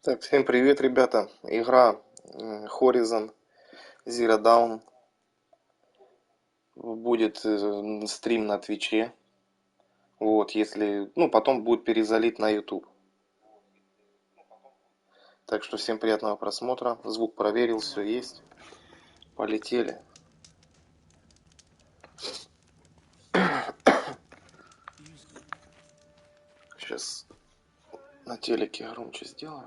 Так, всем привет, ребята. Игра Horizon Zero Dawn. Будет стрим на Твиче. Вот, если... Ну, потом будет перезалит на YouTube. Так что всем приятного просмотра. Звук проверил, все есть. Полетели. Сейчас на телеке громче сделаю.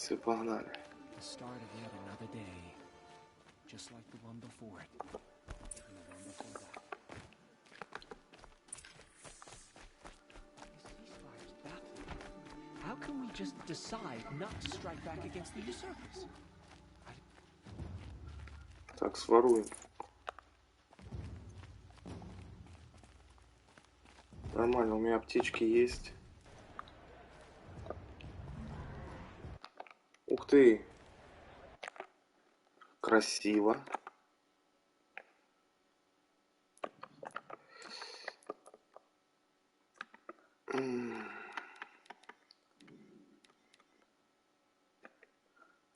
Все, погнали. How can we just decide not to strike back against the usurpers? Так, своруем. Нормально, у меня аптечки есть. Ух ты! Красиво.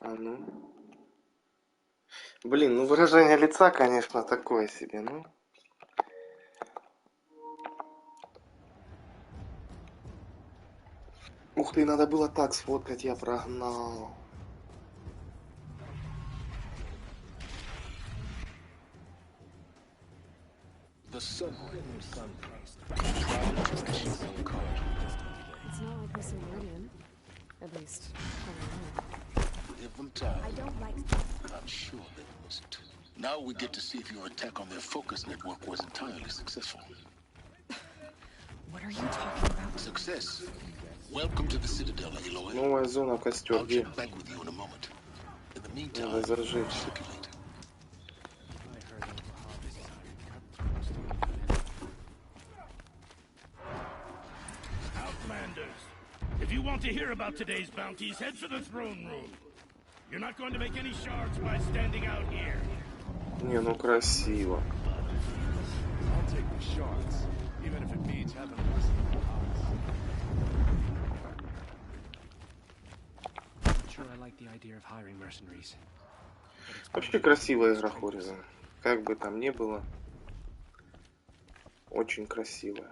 А ну. Блин, ну выражение лица, конечно, такое себе, ну. Ух ты, надо было так сфоткать, я прогнал. It's not like this in Meridian. At least, Give them time. I don't like... I'm sure they wasn't. Now we get to see if your attack on their focus network was entirely successful. What are you talking about? Success. Welcome to the Citadel, Eloi. Новая зона, костер, I'll где? check back with you in a moment. In the meantime, Надо зажечь. circulate. Outlanders, if you want to hear about today's bounties, head for the throne room. You're not going to make any shards by standing out here. Не, ну красиво. I'll take the shards, even if it means having to listen to the I'm not sure I like the idea of hiring mercenaries. Вообще красивая игра Horizon. Как бы там ни было. Очень красивая.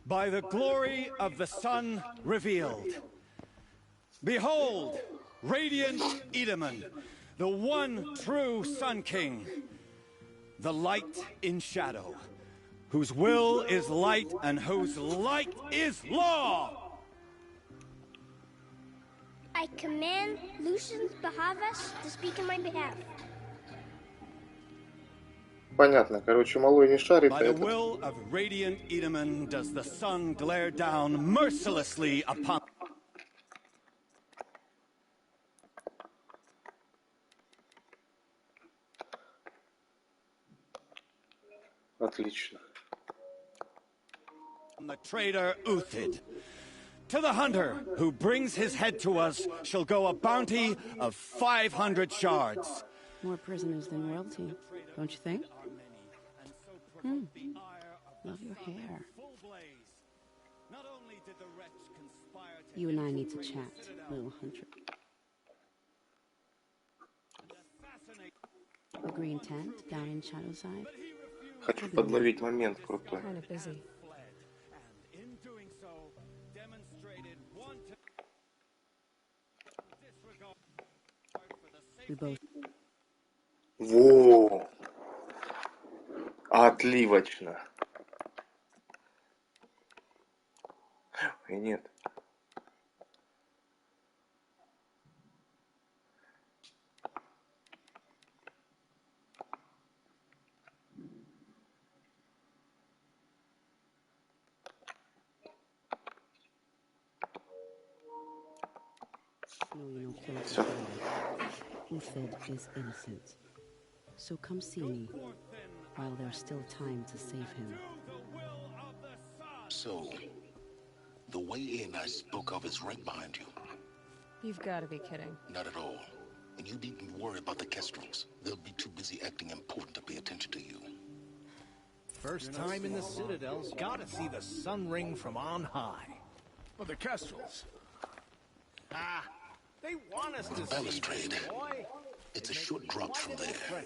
By the glory of the sun revealed. Behold, radiant Edaman, the one true Sun King, the light in shadow, whose will is light and whose light is law. I command Lucian Bahavas to speak in my behalf. Понятно, короче, малой не шарит, а By the этот... will of radiant Edaman does the sun glare down mercilessly upon... Отлично. the traitor Uthid. To the hunter who brings his head to us shall go a bounty of 500 shards. More prisoners than royalty, don't you think? Love your hair. You and I need to chat, little hunter. The green tent down in Shadowside. Хочу подловить момент крутой. Kind of busy. We both. Во! Отливочно. И нет. No, you know, kill Всё. Uthid is innocent. So come see me while there's still time to save him. So, the way in I spoke of is right behind you. You've got to be kidding. Not at all. And you needn't worry about the Kestrels. They'll be too busy acting important to pay attention to you. First time in the Citadel's gotta see the sun ring from on high. Well, the Kestrels. Ah, they want us to see Balustrade. this, boy. It's a short drop from there.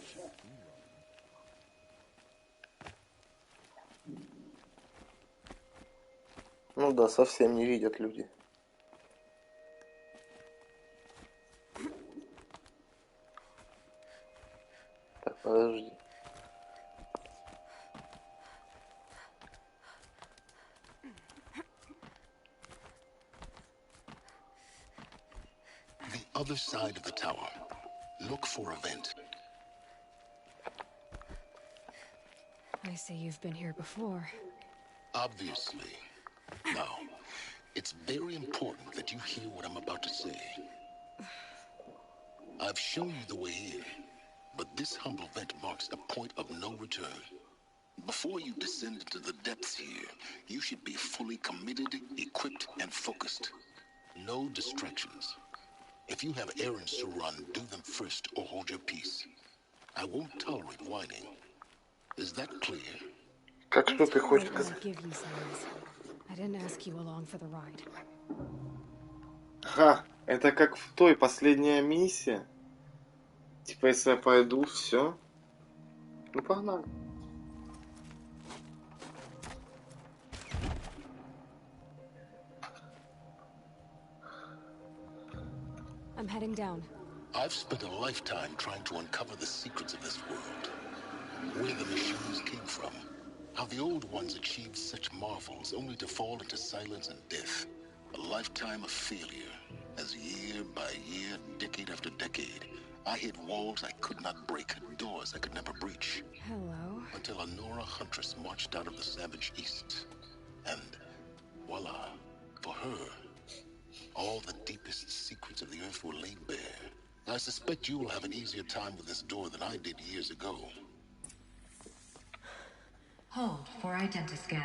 Ну да, совсем не видят люди. Так, подожди. The other side of the tower. Look for a vent. I see you've been here before. Obviously. Now, it's very important that you hear what I'm about to say. I've shown you the way in, but this humble vent marks a point of no return. Before you descend into the depths here, you should be fully committed, equipped, and focused. No distractions. If you have errands to run, do them first or hold your peace. I won't tolerate whining. Is that clear? Так что ты хочешь I сказать? give you signs. I didn't ask you along for the ride. Ха, это как в той последняя миссия. Типа, если я пойду, все. Ну, погнали. I'm heading down. I've spent a lifetime trying to uncover the secrets of this world. Where the machines came from. How the old ones achieved such marvels only to fall into silence and death. A lifetime of failure. As year by year, decade after decade, I hit walls I could not break, doors I could never breach. Hello. Until a Nora huntress marched out of the savage east. And voila, for her, all the deepest secrets of the earth were laid bare. I suspect you will have an easier time with this door than I did years ago. Hold for identiscan.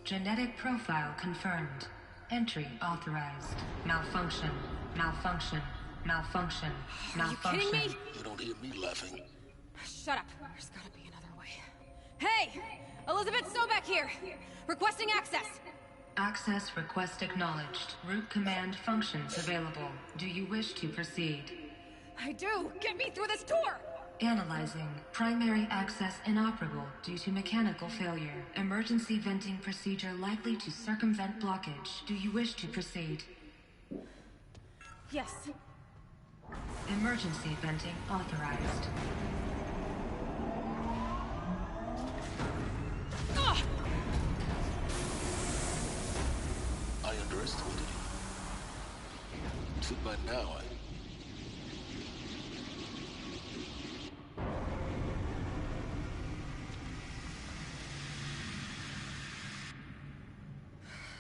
Genetic profile confirmed. Entry authorized. Malfunction. Malfunction. Malfunction. Malfunction. Are you kidding me? You don't hear me laughing. Shut up. There's gotta be another way. Hey! Elizabeth Sobek here! Requesting access! Access request acknowledged. Root command functions available. Do you wish to proceed? I do! Get me through this door! Analyzing. Primary access inoperable due to mechanical failure. Emergency venting procedure likely to circumvent blockage. Do you wish to proceed? Yes. Emergency venting authorized. Ugh! I underestimated you. Too bad now,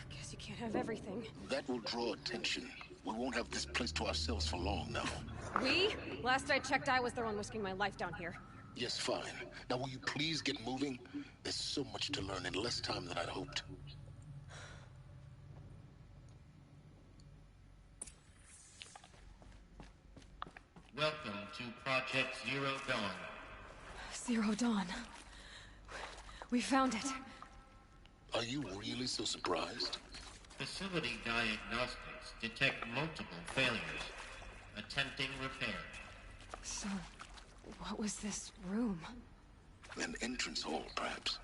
Guess you can't have everything. That will draw attention. We won't have this place to ourselves for long now. We? Last I checked, I was the one risking my life down here. Yes, fine. Now will you please get moving? There's so much to learn in less time than I'd hoped. Welcome to Project Zero Dawn. Zero Dawn. We found it. Are you really so surprised? Facility diagnostics detect multiple failures. Attempting repair. So, what was this room? An entrance hall, perhaps.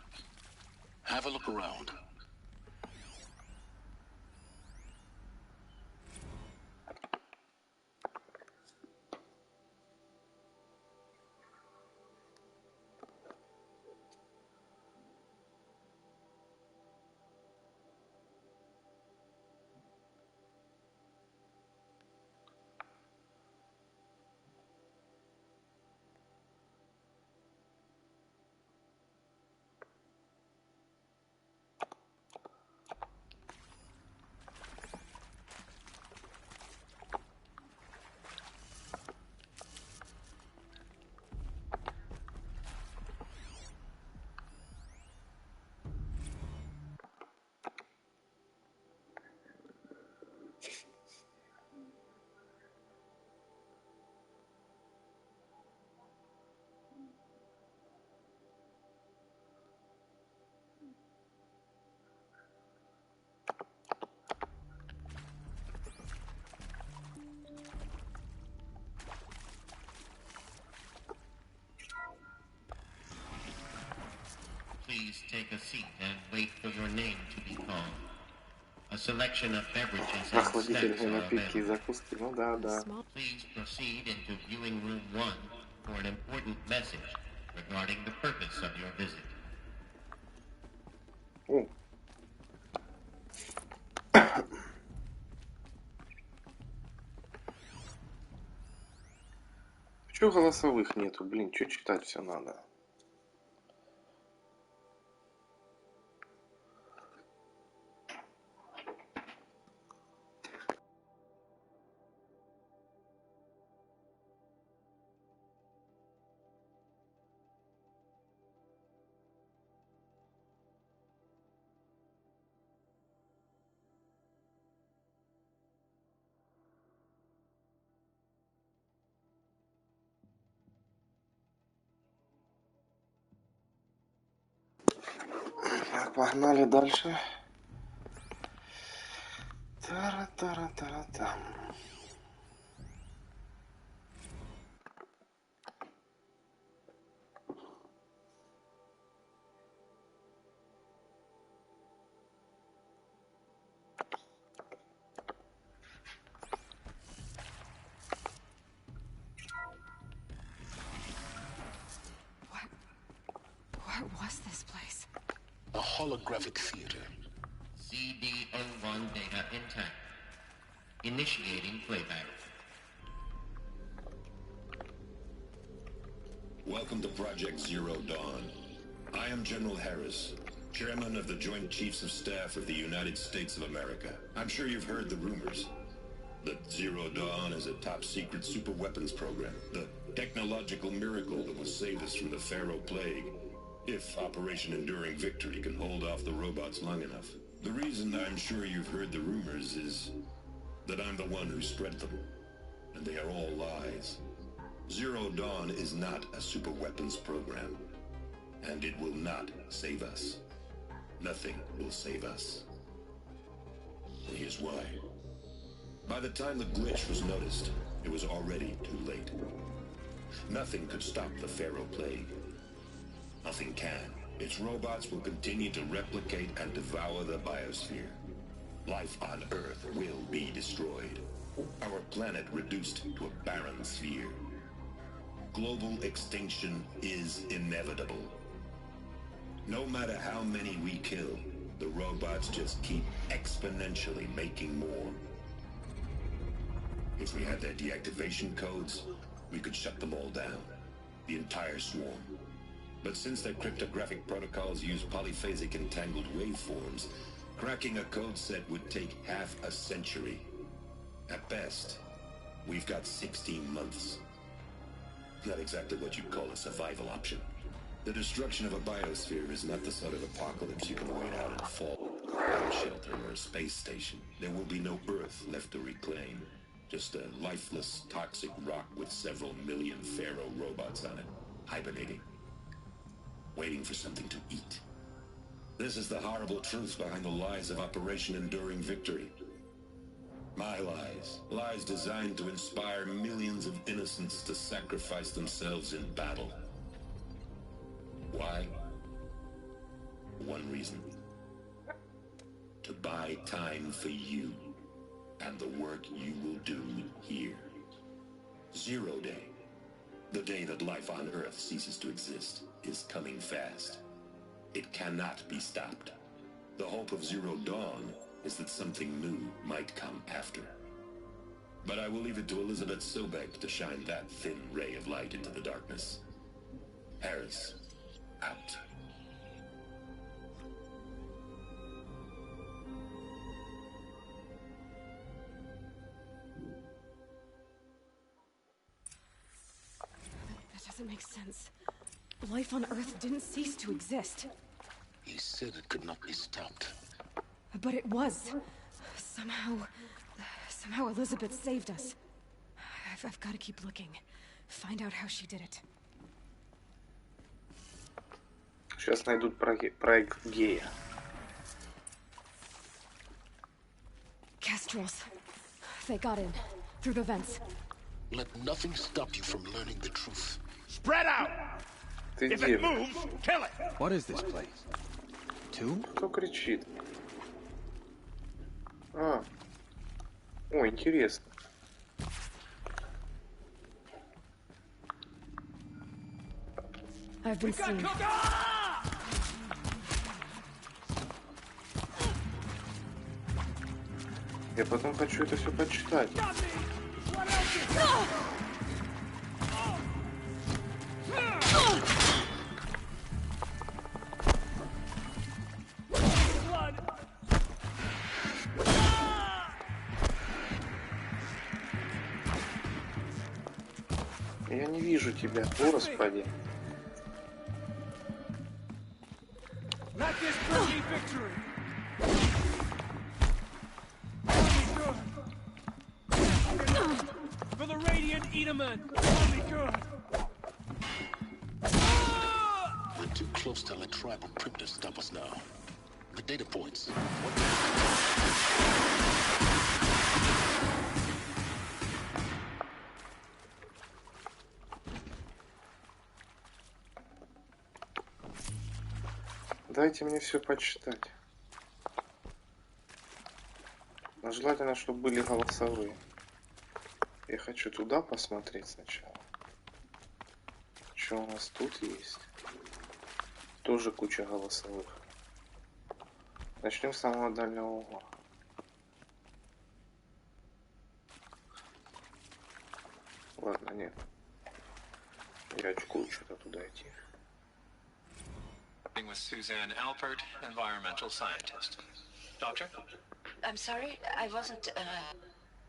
Have a look around. Please take a seat and wait for your name to be called. A selection of beverages and snacks are напитки и available. закуски. Ну да, да. Please proceed into viewing room 1 for an important message regarding the purpose of your visit. О. Чё голосовых нету? Блин, чё читать все надо? Так, погнали дальше. Тара-тара-тара-там. What was this place? A holographic theater. CD01 data intact. Initiating playback. Welcome to Project Zero Dawn. I am General Harris, Chairman of the Joint Chiefs of Staff of the United States of America. I'm sure you've heard the rumors that Zero Dawn is a top-secret super-weapons program, the technological miracle that will save us from the Pharaoh Plague, if Operation Enduring Victory can hold off the robots long enough. The reason I'm sure you've heard the rumors is that I'm the one who spread them, and they are all lies. Zero Dawn is not a super-weapons program, and it will not save us. Nothing will save us. And here's why. By the time the glitch was noticed, it was already too late. Nothing could stop the Pharaoh Plague. Nothing can. Its robots will continue to replicate and devour the biosphere. Life on Earth will be destroyed. Our planet reduced to a barren sphere. Global extinction is inevitable. No matter how many we kill, the robots just keep exponentially making more. If we had their deactivation codes, we could shut them all down. The entire swarm. But since their cryptographic protocols use polyphasic entangled waveforms, cracking a code set would take half a century. At best, we've got 16 months. Not exactly what you'd call a survival option. The destruction of a biosphere is not the sort of apocalypse you can wait out and fall a shelter or a space station. There will be no Earth left to reclaim. Just a lifeless, toxic rock with several million Pharaoh robots on it, hibernating, waiting for something to eat. This is the horrible truth behind the lies of Operation Enduring Victory. My lies. Lies designed to inspire millions of innocents to sacrifice themselves in battle. Why? One reason. To buy time for you and the work you will do here. Zero Day, the day that life on Earth ceases to exist, is coming fast. It cannot be stopped. The hope of Zero Dawn is that something new might come after. But I will leave it to Elizabeth Sobek to shine that thin ray of light into the darkness. Harris, out. That doesn't make sense. Life on Earth didn't cease to exist. He said it could not be stopped. But it was. Somehow Elizabeth saved us. I've got to keep looking. Find out how she did it. Сейчас найдут проект гея. Kestrels. They got in. Through the vents. Let nothing stop you from learning the truth. Spread out! If it moves, kill it! What is this place? too? Кто кричит? А. О, интересно. I've been seen. Я потом хочу это все почитать. Я не вижу тебя, о господи. Let this bring me victory. For the Radiant Edaman, only good. We're too close to let tribal primitives stop us now. The data points. Дайте мне все почитать. Но желательно, чтобы были голосовые. Я хочу туда посмотреть сначала. Что у нас тут есть? Тоже куча голосовых. Начнем с самого дальнего угла. Ладно, нет. Я очкую что-то туда идти. With Suzanne Alpert, environmental scientist. Doctor? I'm sorry, I wasn't,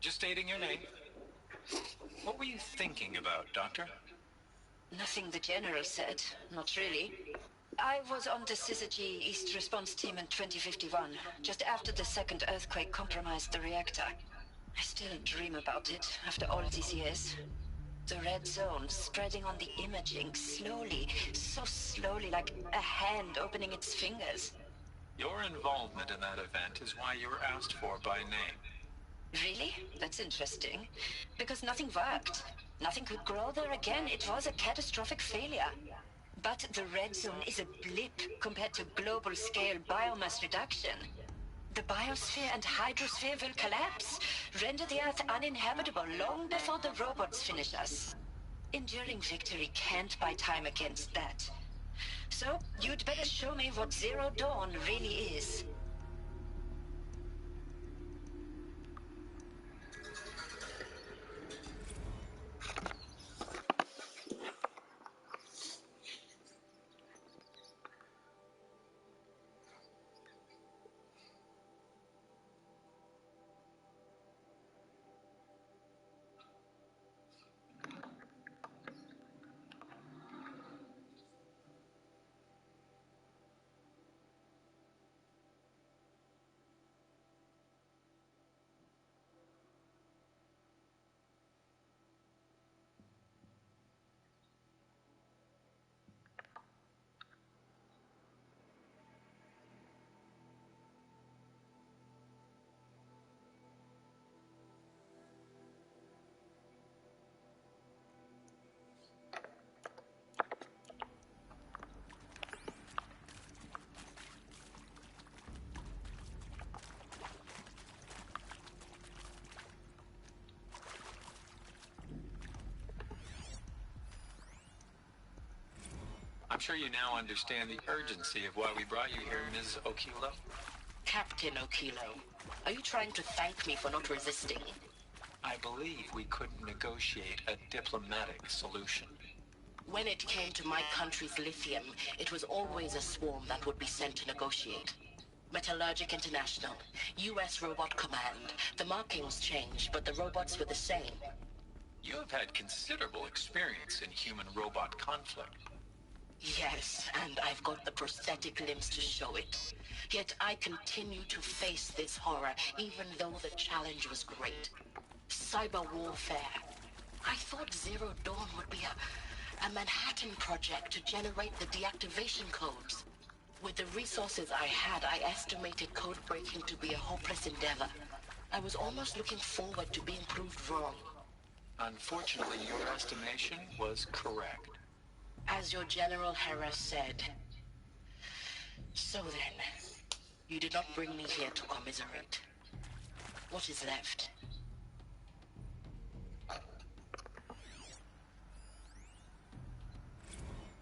Just stating your name. What were you thinking about, Doctor? Nothing the General said. Not really. I was on the Syzygy East Response Team in 2051, just after the second earthquake compromised the reactor. I still dream about it, after all these years. The red zone spreading on the imaging, slowly, so slowly, like a hand opening its fingers. Your involvement in that event is why you were asked for by name. Really? That's interesting. Because nothing worked. Nothing could grow there again. It was a catastrophic failure. But the red zone is a blip compared to global-scale biomass reduction. The biosphere and hydrosphere will collapse, render the Earth uninhabitable long before the robots finish us. Enduring victory can't buy time against that. So, you'd better show me what Zero Dawn really is. I'm sure you now understand the urgency of why we brought you here, Ms. Okilo. Captain Okilo, are you trying to thank me for not resisting? I believe we couldn't negotiate a diplomatic solution. When it came to my country's lithium, it was always a swarm that would be sent to negotiate. Metallurgic International, US Robot Command. The markings changed, but the robots were the same. You have had considerable experience in human-robot conflict. Yes, and I've got the prosthetic limbs to show it. Yet I continue to face this horror, even though the challenge was great. Cyber warfare. I thought Zero Dawn would be a Manhattan project to generate the deactivation codes. With the resources I had, I estimated code breaking to be a hopeless endeavor. I was almost looking forward to being proved wrong. Unfortunately, your estimation was correct. As your General Harris said. So then, You did not bring me here to commiserate. What is left?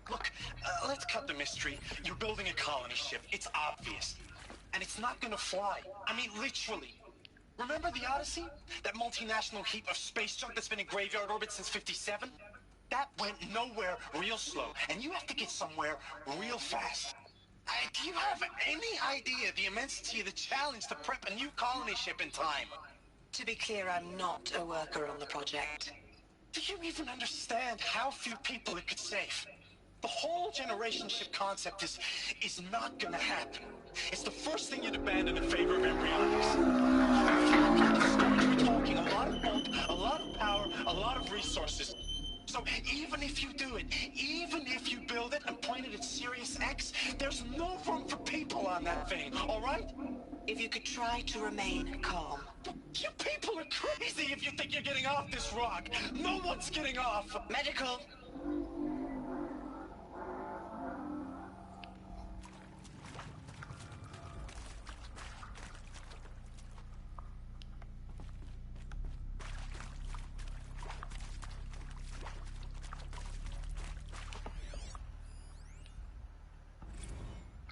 Look, let's cut the mystery. You're building a colony ship. It's obvious. And it's not gonna fly. I mean, literally. Remember the Odyssey? That multinational heap of space junk that's been in graveyard orbit since '57? That went nowhere real slow. And you have to get somewhere real fast. Do you have any idea the immensity of the challenge to prep a new colony ship in time? To be clear, I'm not a worker on the project. Do you even understand how few people it could save? The whole generation ship concept is not gonna happen. It's the first thing you'd abandon in favor of embryonics. We're talking a lot of bulk, a lot of power, a lot of resources. So even if you do it, even if you build it and point it at Sirius X, there's no room for people on that thing, all right? If you could try to remain calm. You people are crazy if you think you're getting off this rock. No one's getting off. Medical.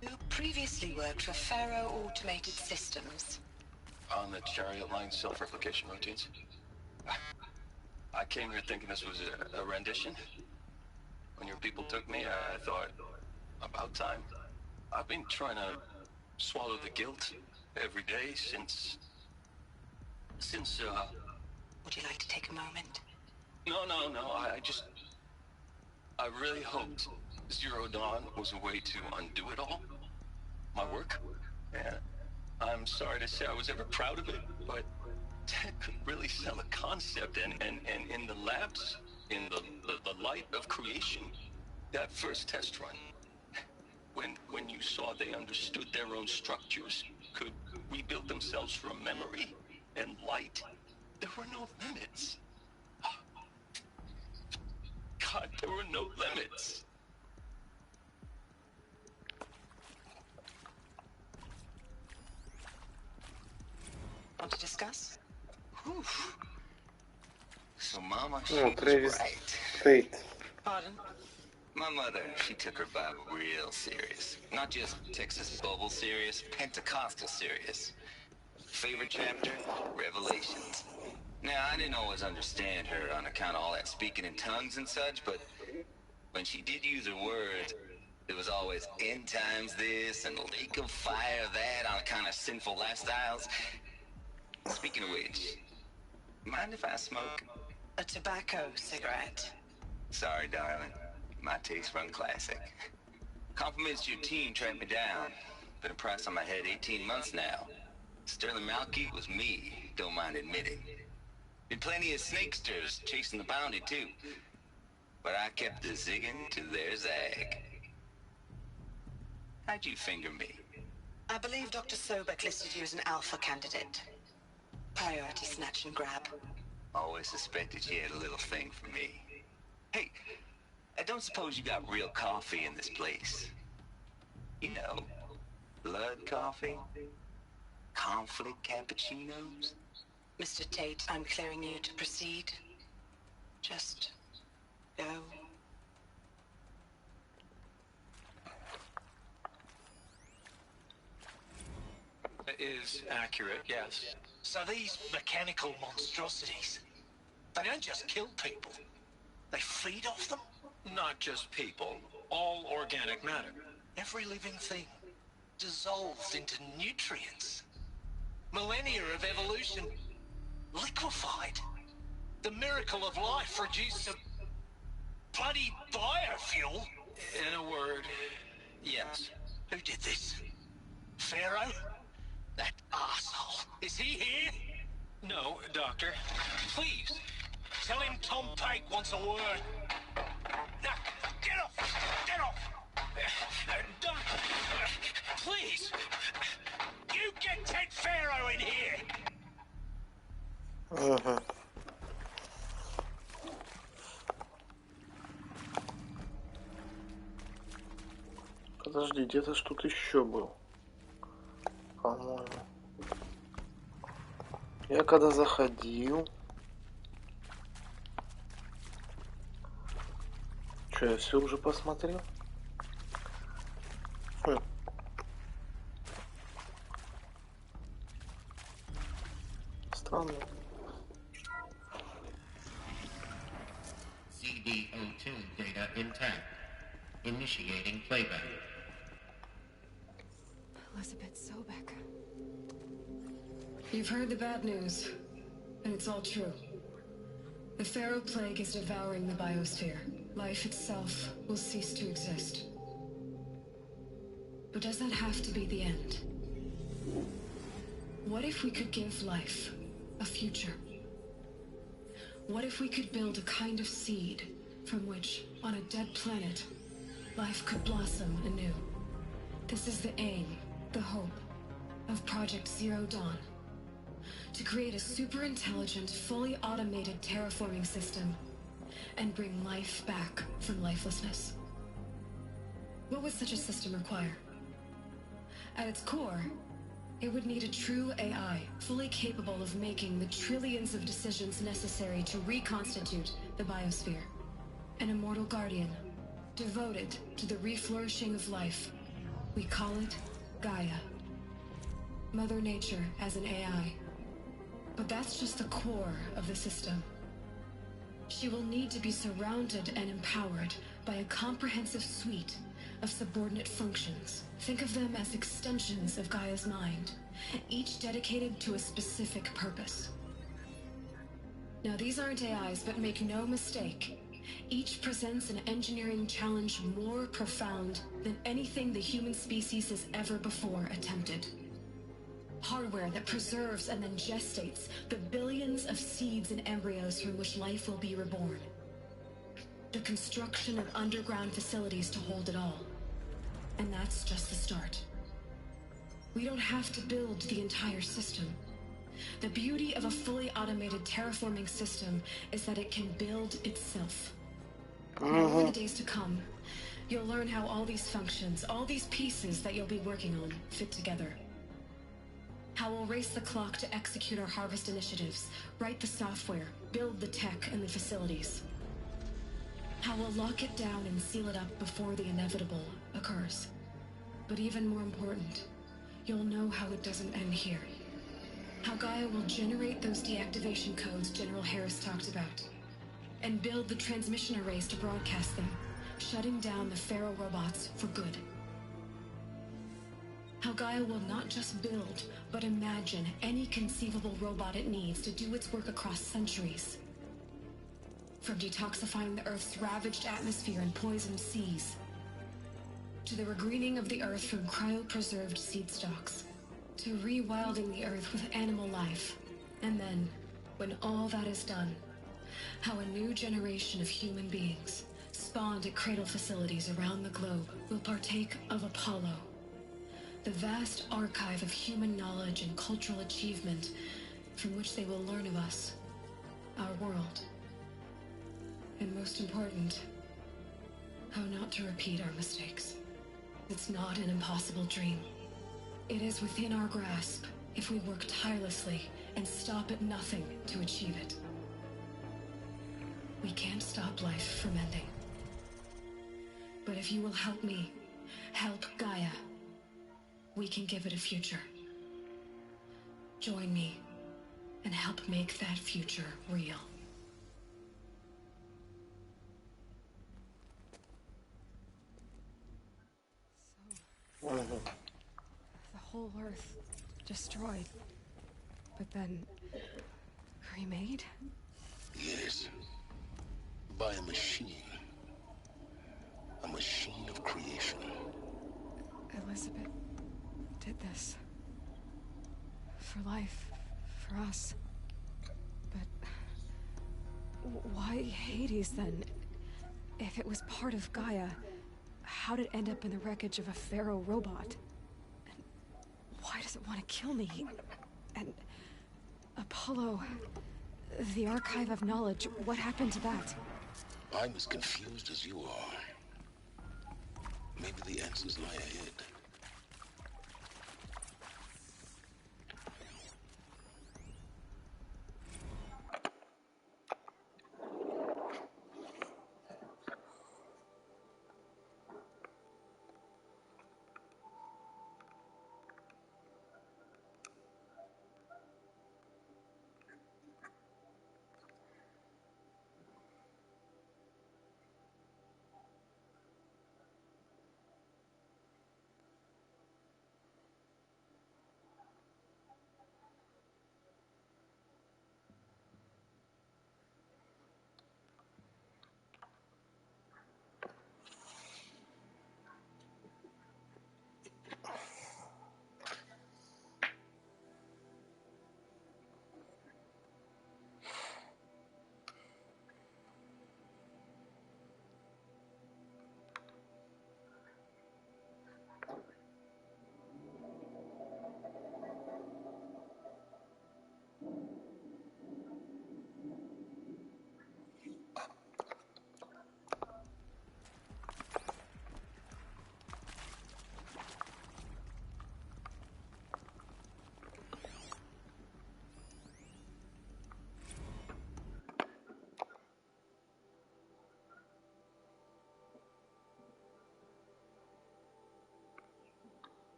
You previously worked for Faro Automated Systems. On the Chariot Line self-replication routines. I came here thinking this was a rendition. When your people took me, I thought, about time. I've been trying to swallow the guilt every day since... Would you like to take a moment? No, I really hoped Zero Dawn was a way to undo it all. My work. And I'm sorry to say I was ever proud of it, but Ted could really sell a concept, and in the labs, in the light of creation, that first test run, when you saw they understood their own structures, could rebuild themselves from memory and light, there were no limits. God, there were no limits. Want to discuss? Whew. So Mama, she Oh, was Travis right. Fate. Pardon? My mother, she took her Bible real serious. Not just Texas Bible serious, Pentecostal serious. Favorite chapter? Revelations. Now, I didn't always understand her on account of all that speaking in tongues and such, but when she did use her words, it was always end times this and lake of fire that on account of sinful lifestyles. Speaking of which, mind if I smoke? A tobacco cigarette. Sorry, darling. My taste run classic. Compliments to your team tracked me down. Been a price on my head 18 months now. Sterling Malky was me, don't mind admitting. Been plenty of snakesters chasing the bounty, too. But I kept the zigging to their zag. How'd you finger me? I believe Dr. Sobek listed you as an alpha candidate. Priority snatch and grab. Always suspected you had a little thing for me. Hey, I don't suppose you got real coffee in this place. You know, blood coffee? Conflict cappuccinos? Mr. Tate, I'm clearing you to proceed. Just go. That is accurate, yes. So these mechanical monstrosities, they don't just kill people. They feed off them? Not just people, all organic matter. Every living thing dissolved into nutrients. Millennia of evolution liquefied. The miracle of life reduced to bloody biofuel. In a word, yes. Who did this? Pharaoh? That arsehole. Is he here? No, Doctor. Please, tell him Tom Pike wants a word. Now, get off! Get off! Don't... Please! You get Ted Pharaoh in here! Ага. Подожди, где-то ж тут еще был. Я когда заходил... Что, я все уже посмотрел? Странно. CD02 data intact. Initiating playback. Elizabeth Sobek. You've heard the bad news, and it's all true. The Pharaoh Plague is devouring the biosphere. Life itself will cease to exist. But does that have to be the end? What if we could give life a future? What if we could build a kind of seed from which, on a dead planet, life could blossom anew? This is the aim, the hope, of Project Zero Dawn. To create a super-intelligent, fully automated terraforming system and bring life back from lifelessness. What would such a system require? At its core, it would need a true AI, fully capable of making the trillions of decisions necessary to reconstitute the biosphere. An immortal guardian, devoted to the reflourishing of life. We call it Gaia. Mother Nature as an AI. But that's just the core of the system. She will need to be surrounded and empowered by a comprehensive suite of subordinate functions. Think of them as extensions of Gaia's mind, each dedicated to a specific purpose. Now, these aren't AIs, but make no mistake, each presents an engineering challenge more profound than anything the human species has ever before attempted. Hardware that preserves and then gestates the billions of seeds and embryos from which life will be reborn. The construction of underground facilities to hold it all. And that's just the start. We don't have to build the entire system. The beauty of a fully automated terraforming system is that it can build itself. Now, in the days to come, you'll learn how all these functions, all these pieces that you'll be working on, fit together. How we'll race the clock to execute our harvest initiatives, write the software, build the tech and the facilities. How we'll lock it down and seal it up before the inevitable occurs. But even more important, you'll know how it doesn't end here. How Gaia will generate those deactivation codes General Harris talked about, and build the transmission arrays to broadcast them, shutting down the Pharaoh robots for good. How Gaia will not just build, but imagine any conceivable robot it needs to do its work across centuries. From detoxifying the Earth's ravaged atmosphere and poisoned seas, to the regreening of the Earth from cryopreserved seed stocks, to rewilding the Earth with animal life. And then, when all that is done, how a new generation of human beings, spawned at cradle facilities around the globe, will partake of Apollo, the vast archive of human knowledge and cultural achievement from which they will learn of us, our world. And most important, how not to repeat our mistakes. It's not an impossible dream. It is within our grasp if we work tirelessly and stop at nothing to achieve it. We can't stop life from ending. But if you will help me, help Gaia, we can give it a future. Join me and help make that future real. The whole Earth destroyed, but then remade? Yes. By a machine. A machine of creation. Elizabeth did this. For life. For us. But why Hades then? If it was part of Gaia, how did it end up in the wreckage of a Pharaoh robot? And why does it want to kill me? And Apollo, the archive of knowledge, what happened to that? I'm as confused as you are. Maybe the answers lie ahead.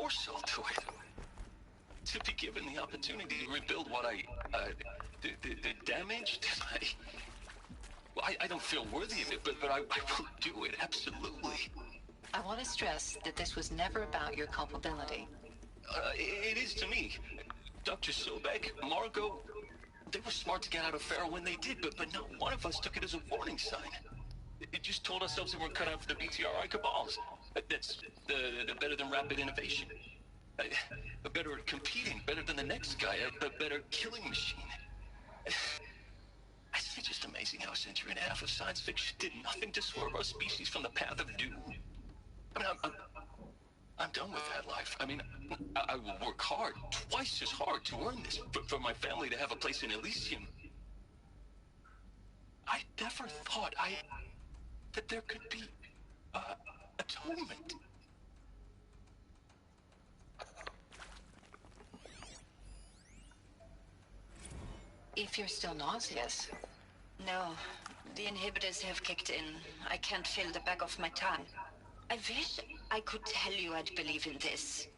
force all to it. To be given the opportunity to rebuild what the damage that I don't feel worthy of it, but I will do it, absolutely. I want to stress that this was never about your culpability. It is to me. Dr. Sobek, Margot, they were smart to get out of Pharaoh when they did, but not one of us took it as a warning sign. It just told ourselves that we're cut out for the BTRI cabals. That's the better than rapid innovation. Better at competing, better than the next guy, a better killing machine. It's just amazing how a century and a half of science fiction did nothing to swerve our species from the path of doom. I mean, I'm done with that life. I mean, I will work hard, twice as hard to earn this, for my family to have a place in Elysium. I never thought that there could be atonement. If you're still nauseous. No, the inhibitors have kicked in. I can't feel the back of my tongue. I wish I could tell you I'd believe in this.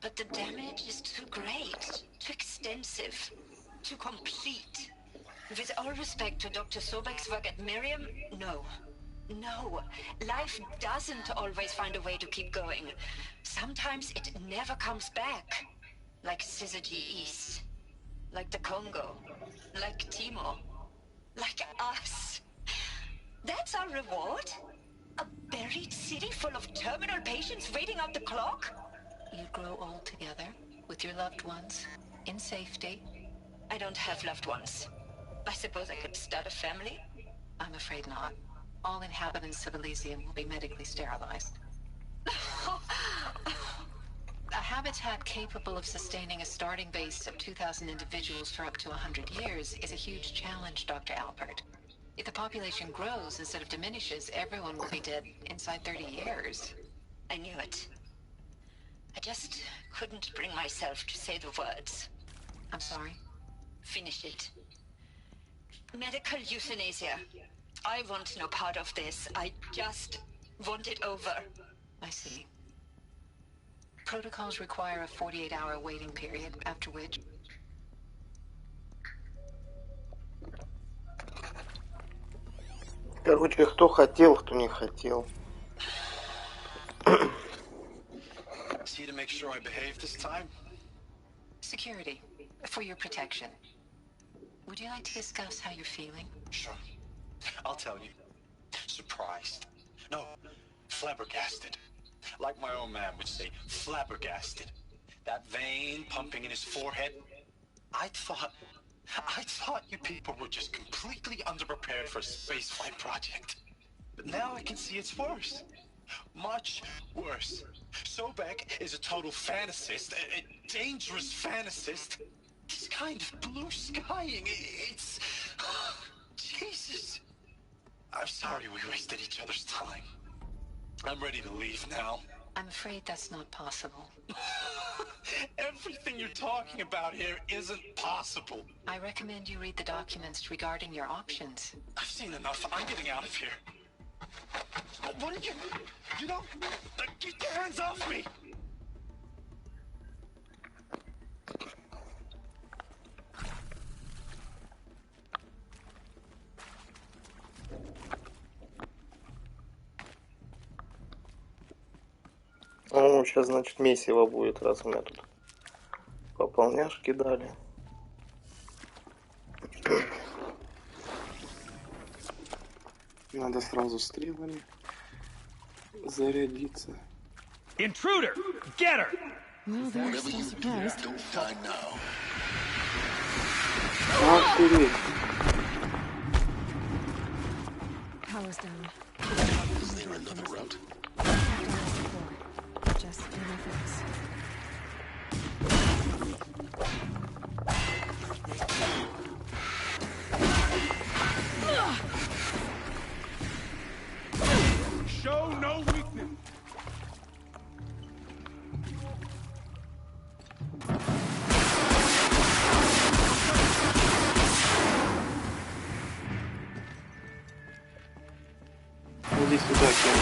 But the damage is too great, too extensive, too complete. With all respect to Dr. Sobek's work at Miriam, no. No, life doesn't always find a way to keep going. Sometimes it never comes back. Like Syzygy East. Like the Congo. Like Timor. Like us. That's our reward? A buried city full of terminal patients waiting out the clock? You grow old together, with your loved ones, in safety. I don't have loved ones. I suppose I could start a family? I'm afraid not. All inhabitants of Elysium will be medically sterilized. A habitat capable of sustaining a starting base of 2,000 individuals for up to 100 years is a huge challenge, Dr. Alpert. If the population grows instead of diminishes, everyone will be dead inside 30 years. I knew it. I just couldn't bring myself to say the words. I'm sorry? Finish it. Medical euthanasia. I want no part of this. I just want it over. I see. Protocols require a 48-hour waiting period, after which... Короче, кто хотел, кто не хотел. See to make sure I behave this time? Security, for your protection. Would you like to discuss how you're feeling? Sure. I'll tell you. Surprised. No, flabbergasted. Like my old man would say, flabbergasted. That vein pumping in his forehead. I thought you people were just completely underprepared for a spaceflight project. But now I can see it's worse. Much worse. Sobek is a total fantasist, a dangerous fantasist. He's kind of blue skying. It's... Jesus. I'm sorry we wasted each other's time. I'm ready to leave now. I'm afraid that's not possible. Everything you're talking about here isn't possible. I recommend you read the documents regarding your options. I've seen enough. I'm getting out of here. What did you know, get your hands off me! Ну, сейчас, значит, месиво будет, раз у меня тут пополняшки дали. Надо сразу стрелами зарядиться. Intruder! Get her! Well, they're still surprised. Охереть! Power's down. Is there another route? Just interface. Show no weakness! Иди сюда, Кен.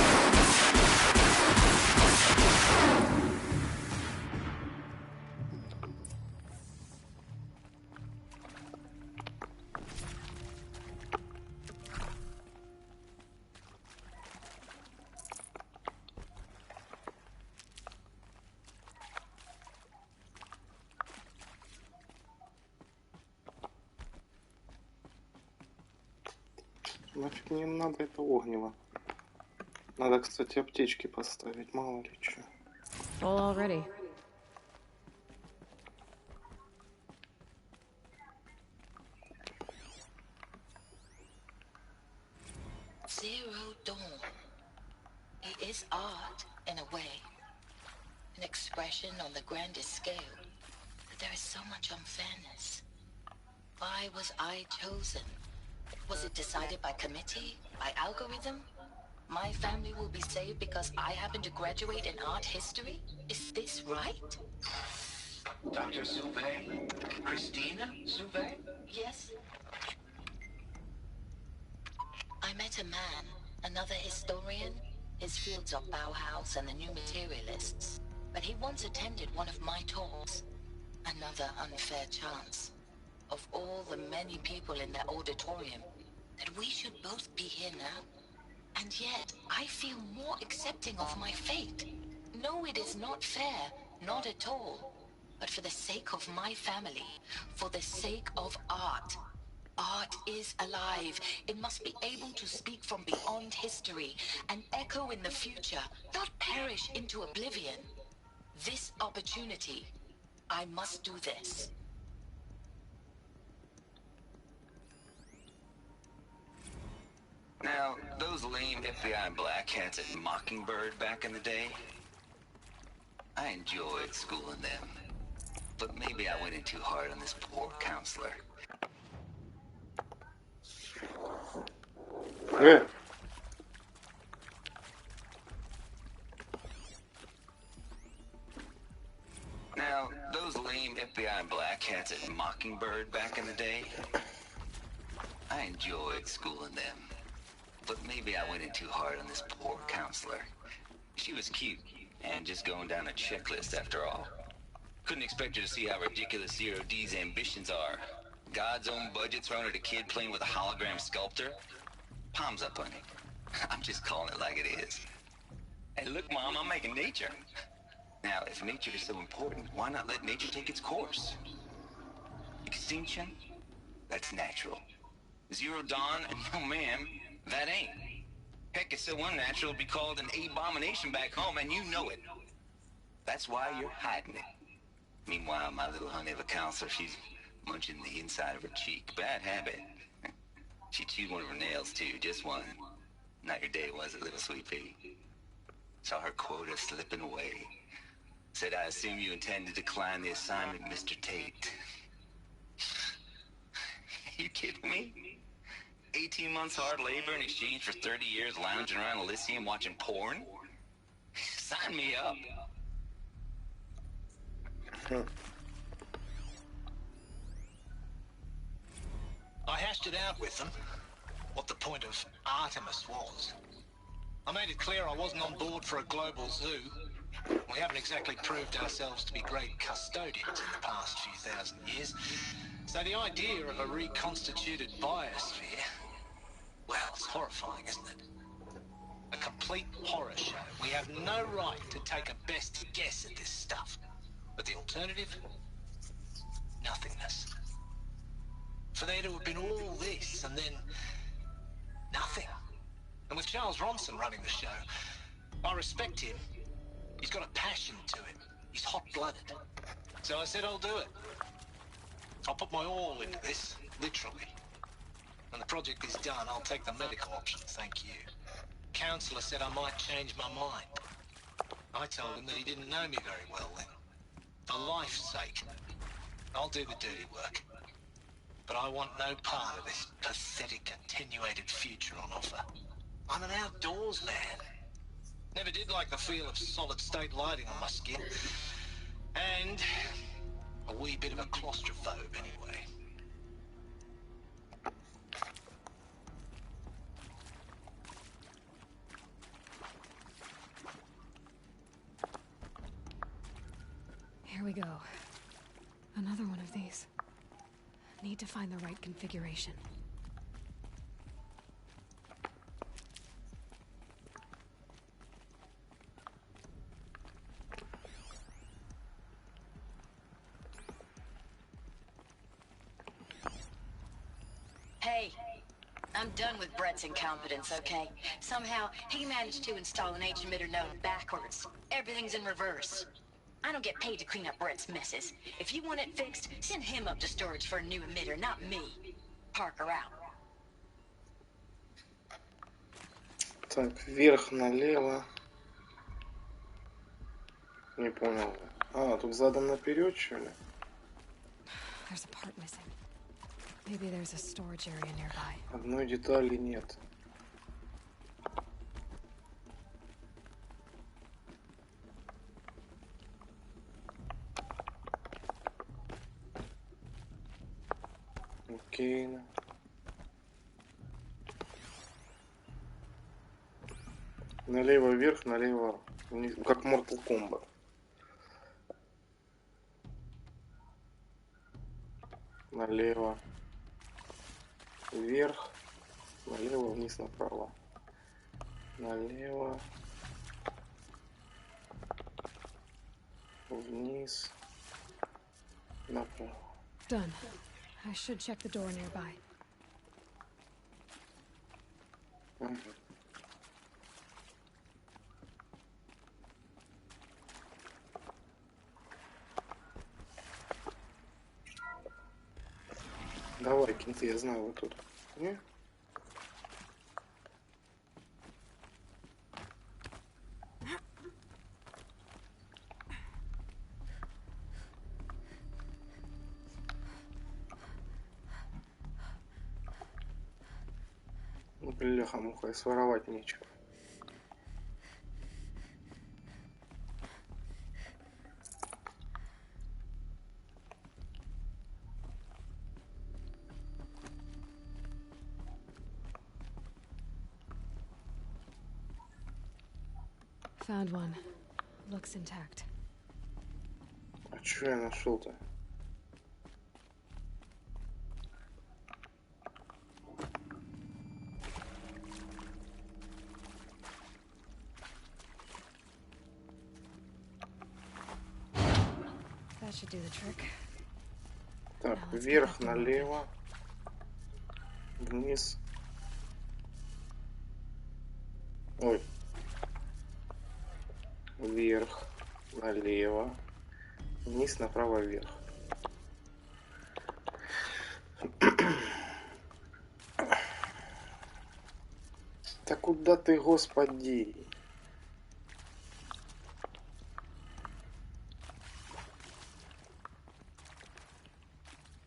Нафиг мне надо это огнево. Надо, кстати, аптечки поставить, мало ли что. Full already. Zero Dawn. It is art, in a way. An expression on the grandest scale. But there is so much unfairness. Why was I chosen? Was it decided by committee? By algorithm? My family will be saved because I happen to graduate in art history? Is this right? Dr. Souvet? Christina Souvet? Yes. I met a man, another historian. His fields are Bauhaus and the New Materialists. But he once attended one of my talks. Another unfair chance. Of all the many people in that auditorium, that we should both be here now. And yet, I feel more accepting of my fate. No, it is not fair. Not at all. But for the sake of my family, for the sake of art. Art is alive. It must be able to speak from beyond history and echo in the future, not perish into oblivion. This opportunity, I must do this. Now, those lame FBI black hats at Mockingbird back in the day, I enjoyed schooling them. But maybe I went in too hard on this poor counselor. Yeah. Now, those lame FBI black hats at Mockingbird back in the day, I enjoyed schooling them. But maybe I went in too hard on this poor counselor. She was cute, and just going down a checklist after all. Couldn't expect her to see how ridiculous Zero D's ambitions are. God's own budget thrown at a kid playing with a hologram sculptor? Palms up, honey. I'm just calling it like it is. Hey, look, Mom, I'm making nature. Now, if nature is so important, why not let nature take its course? Extinction? That's natural. Zero Dawn? No, ma'am, that ain't. Heck, it's so unnatural to be called an abomination back home, and you know it. That's why you're hiding it. Meanwhile, my little honey of a counselor, she's munching the inside of her cheek. Bad habit. She chewed one of her nails, too, just one. Not your day, was it, little sweet pea? Saw her quota slipping away. Said, I assume you intend to decline the assignment, Mr. Tate. You kidding me? 18 months hard labor in exchange for 30 years lounging around Elysium watching porn? Sign me up. I hashed it out with them, what the point of Artemis was. I made it clear I wasn't on board for a global zoo. We haven't exactly proved ourselves to be great custodians in the past few thousand years. So the idea of a reconstituted biosphere, well, it's horrifying, isn't it? A complete horror show. We have no right to take a best guess at this stuff. But the alternative? Nothingness. For there to have been all this and then nothing. And with Charles Ronson running the show, I respect him. He's got a passion to him. He's hot-blooded. So I said I'll do it. I'll put my all into this, literally. When the project is done, I'll take the medical option, thank you. Counselor said I might change my mind. I told him that he didn't know me very well then. For life's sake, I'll do the dirty work. But I want no part of this pathetic, attenuated future on offer. I'm an outdoors man. Never did like the feel of solid-state lighting on my skin. And a wee bit of a claustrophobe, anyway. Here we go. Another one of these. Need to find the right configuration. Hey, I'm done with Brett's incompetence, okay? Somehow, he managed to install an H-emitter node backwards. Everything's in reverse. I don't get paid to clean up Brett's messes. If you want it fixed, send him up to storage for a new emitter, not me. Parker out. Так, вверх налево. Не понял. А, тут задом наперед, что ли? There's a part missing. Maybe there's a storage area nearby. Одной детали нет. Окей. Налево вверх, налево вниз, как Mortal Kombat. Налево вверх, налево вниз, направо. Налево вниз, направо. Done. I should check the door nearby. Давай, кенты, я знаю, вот тут. Не? Ну, бляха-муха, и своровать нечего. Found one. Looks intact. А чё я нашел-то? That should do the trick. Так, вверх, налево, вниз. Ой. Вверх, налево, вниз, направо, вверх. Да куда ты, господи?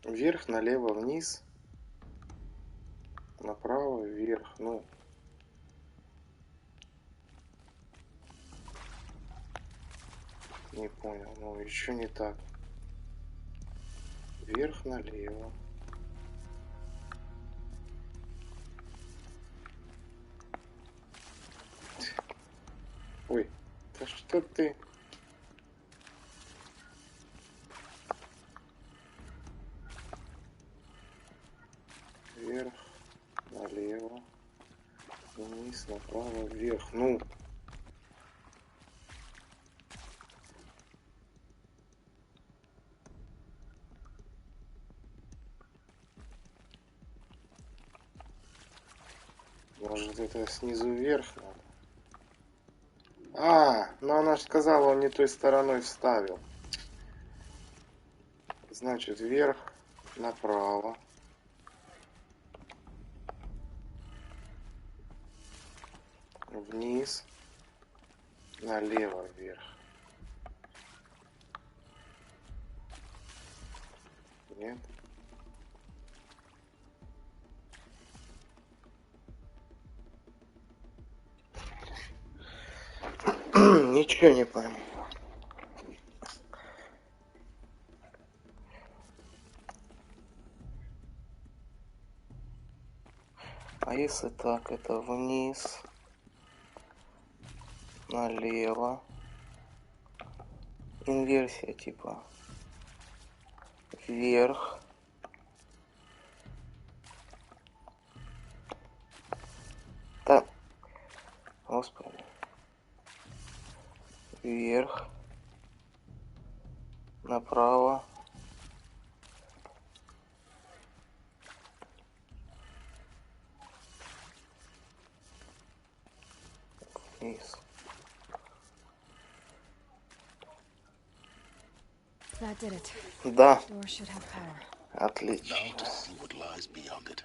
Вверх, налево, вниз, направо, вверх. Ну. Не понял, ну еще не так. Вверх, налево. Ой, да что ты? Вверх, налево, вниз, направо, вверх. Ну. Может, это снизу вверх надо? А, ну она же сказала, он не той стороной вставил. Значит, вверх, направо. Вниз, налево, вверх. Нет. Ничего не пойму. А если так, это вниз, налево, инверсия типа, вверх, так, господи, вверх, направо, That did it. Да. Door should have power. Отлично. Now to see what lies beyond it.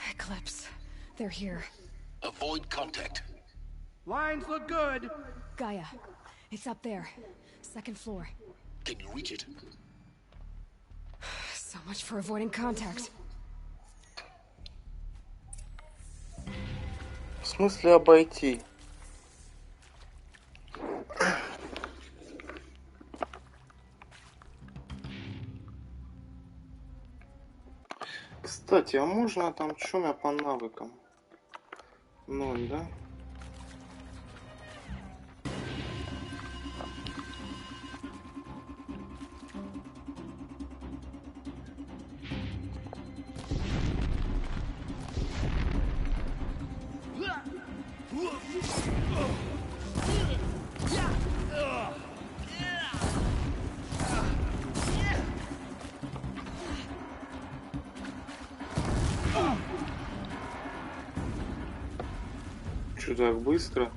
Eclipse. They're here. Avoid contact. Lines look good. Gaia. It's up there. Second floor. Can you reach it? So much for avoiding contact. В смысле обойти? Кстати, а можно там что у меня по навыкам? 0, да? Чё так быстро?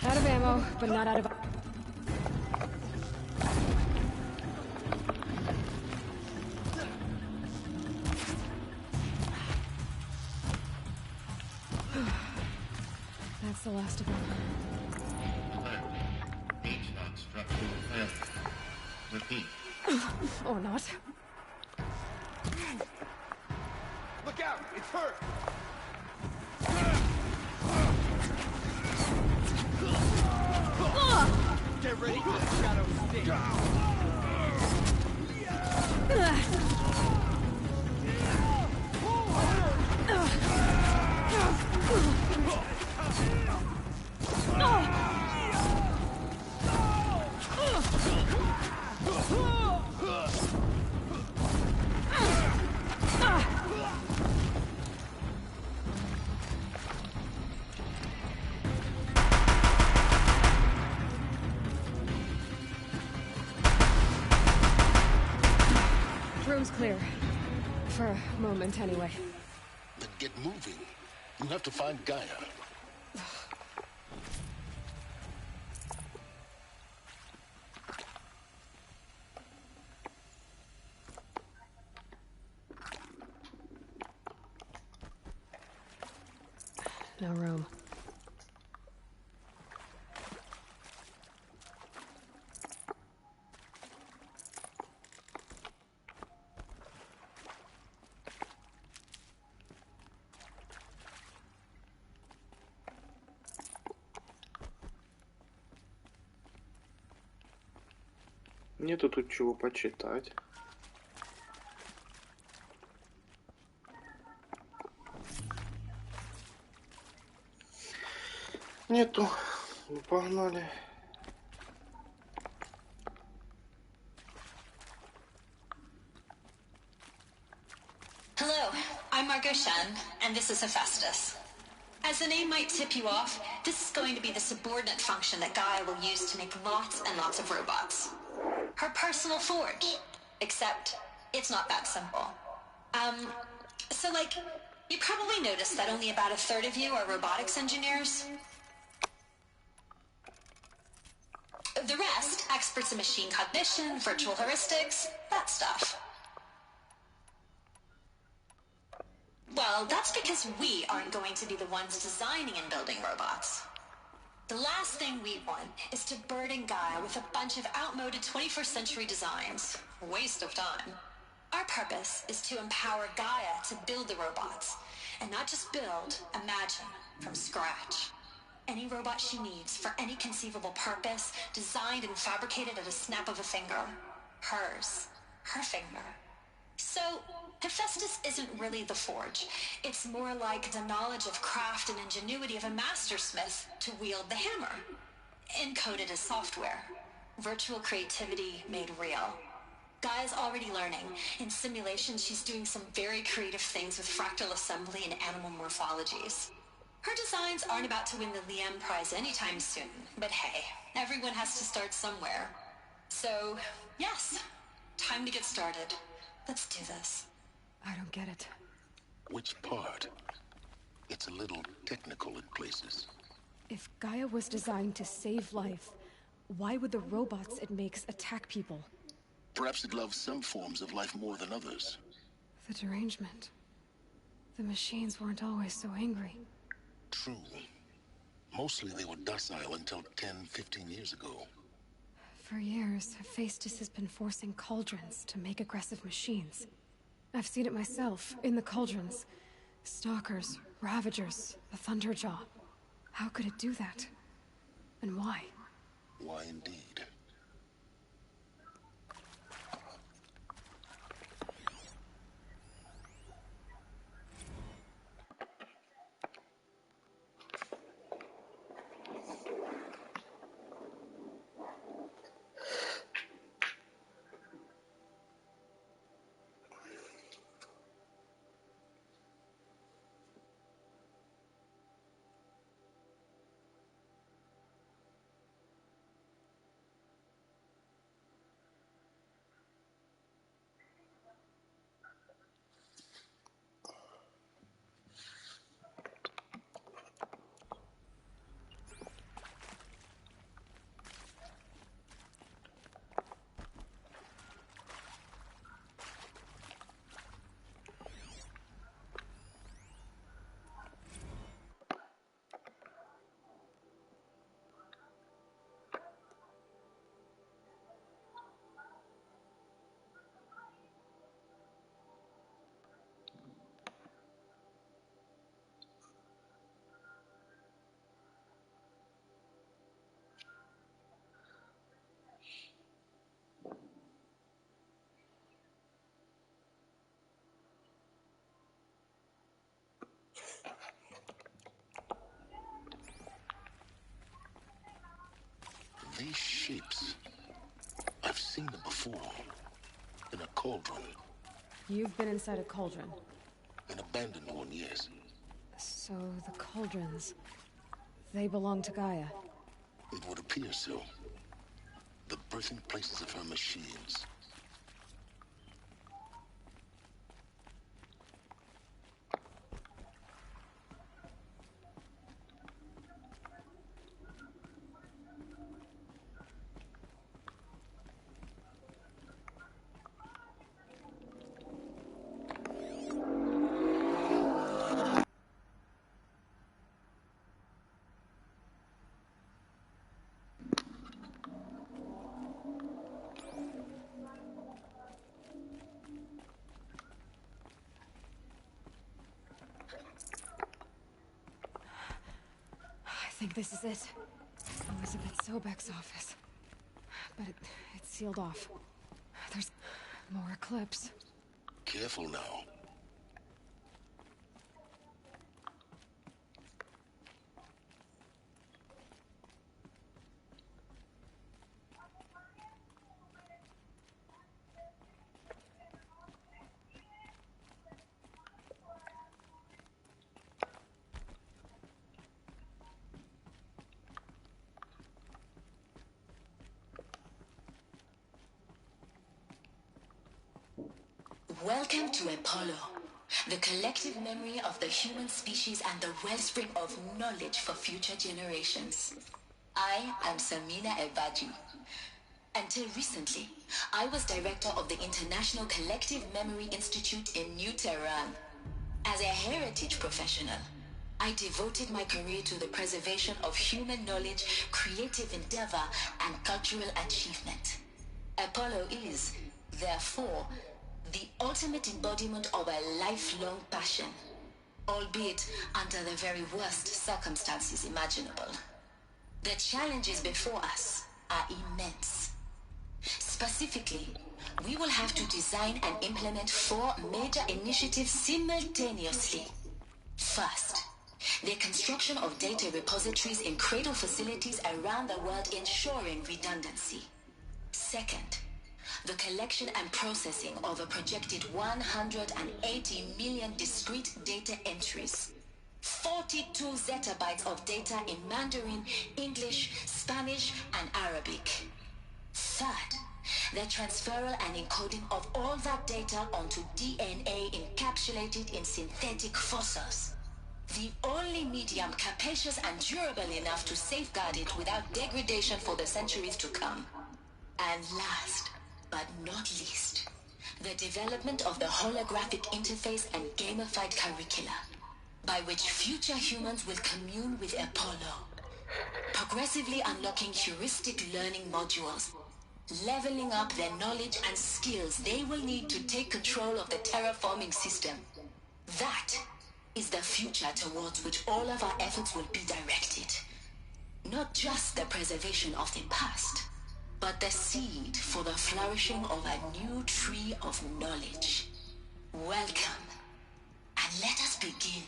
Out of ammo, but not out of... That's the last of them. H-lock structural failure. Repeat. Or not. Look out! It's hurt! Get ready for the shadow stick. Room's clear. For a moment, anyway. Then get moving. You have to find Gaia. No room. Нету тут чего почитать. Нету. Ну, погнали. Hello, I'm Margot Shen, and this is Hephaestus. As the name might tip you off, this is going to be the subordinate function that Gaia will use to make lots and lots of robots. Her personal forge. Except, it's not that simple. So like, you probably noticed that only about 1/3 of you are robotics engineers. The rest, experts in machine cognition, virtual heuristics, that stuff. Well, that's because we aren't going to be the ones designing and building robots. The last thing we want is to burden Gaia with a bunch of outmoded 21st century designs. Waste of time. Our purpose is to empower Gaia to build the robots, And not just build, imagine, from scratch. Any robot she needs, for any conceivable purpose, designed and fabricated at a snap of a finger. Hers. Her finger. So, Hephaestus isn't really the forge. It's more like the knowledge of craft and ingenuity of a mastersmith to wield the hammer. Encoded as software. Virtual creativity made real. Gaia's already learning. In simulation, she's doing some very creative things with fractal assembly and animal morphologies. Her designs aren't about to win the Liam Prize anytime soon, but hey, everyone has to start somewhere. So, yes, time to get started. Let's do this. I don't get it. Which part? It's a little technical in places. If Gaia was designed to save life, why would the robots it makes attack people? Perhaps it loves some forms of life more than others. The derangement. The machines weren't always so angry. True. Mostly they were docile until 10, 15 years ago. For years, Hephaestus has been forcing cauldrons to make aggressive machines. I've seen it myself, in the cauldrons. Stalkers, Ravagers, the Thunderjaw. How could it do that? And why? Why indeed? These shapes, I've seen them before. In a cauldron. You've been inside a cauldron. An abandoned one, yes. So the cauldrons, they belong to Gaia. It would appear so. The birthing places of her machines. I think this is it. Elizabeth Sobek's office. But it's sealed off. There's more Eclipse. Careful now. Welcome to Apollo, the collective memory of the human species and the wellspring of knowledge for future generations. I am Samina Ebaji. Until recently, I was director of the International Collective Memory Institute in New Tehran. As a heritage professional, I devoted my career to the preservation of human knowledge, creative endeavor, and cultural achievement. Apollo is, therefore, the ultimate embodiment of a lifelong passion. albeit under the very worst circumstances imaginable. The challenges before us are immense. Specifically, we will have to design and implement 4 major initiatives simultaneously. First, the construction of data repositories in cradle facilities around the world, ensuring redundancy. Second, the collection and processing of a projected 180 million discrete data entries. 42 zettabytes of data in Mandarin, English, Spanish, and Arabic. Third, the transferal and encoding of all that data onto DNA encapsulated in synthetic fossils. The only medium capacious and durable enough to safeguard it without degradation for the centuries to come. And last, but not least, the development of the holographic interface and gamified curricula, by which future humans will commune with Apollo, progressively unlocking heuristic learning modules, leveling up their knowledge and skills they will need to take control of the terraforming system. That is the future towards which all of our efforts will be directed. Not just the preservation of the past, but the seed for the flourishing of a new tree of knowledge. Welcome, and let us begin.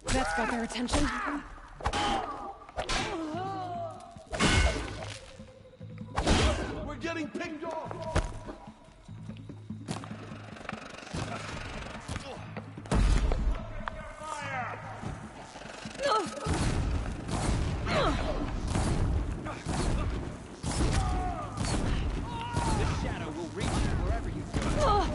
That's got their attention. We're getting picked off! This shadow will reach you wherever you go.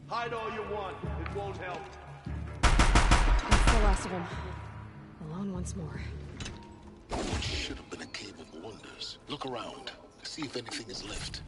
Hide all you want, it won't help. That's the last of them. Alone once more. What should have been a cave of wonders. Look around. See if anything is left.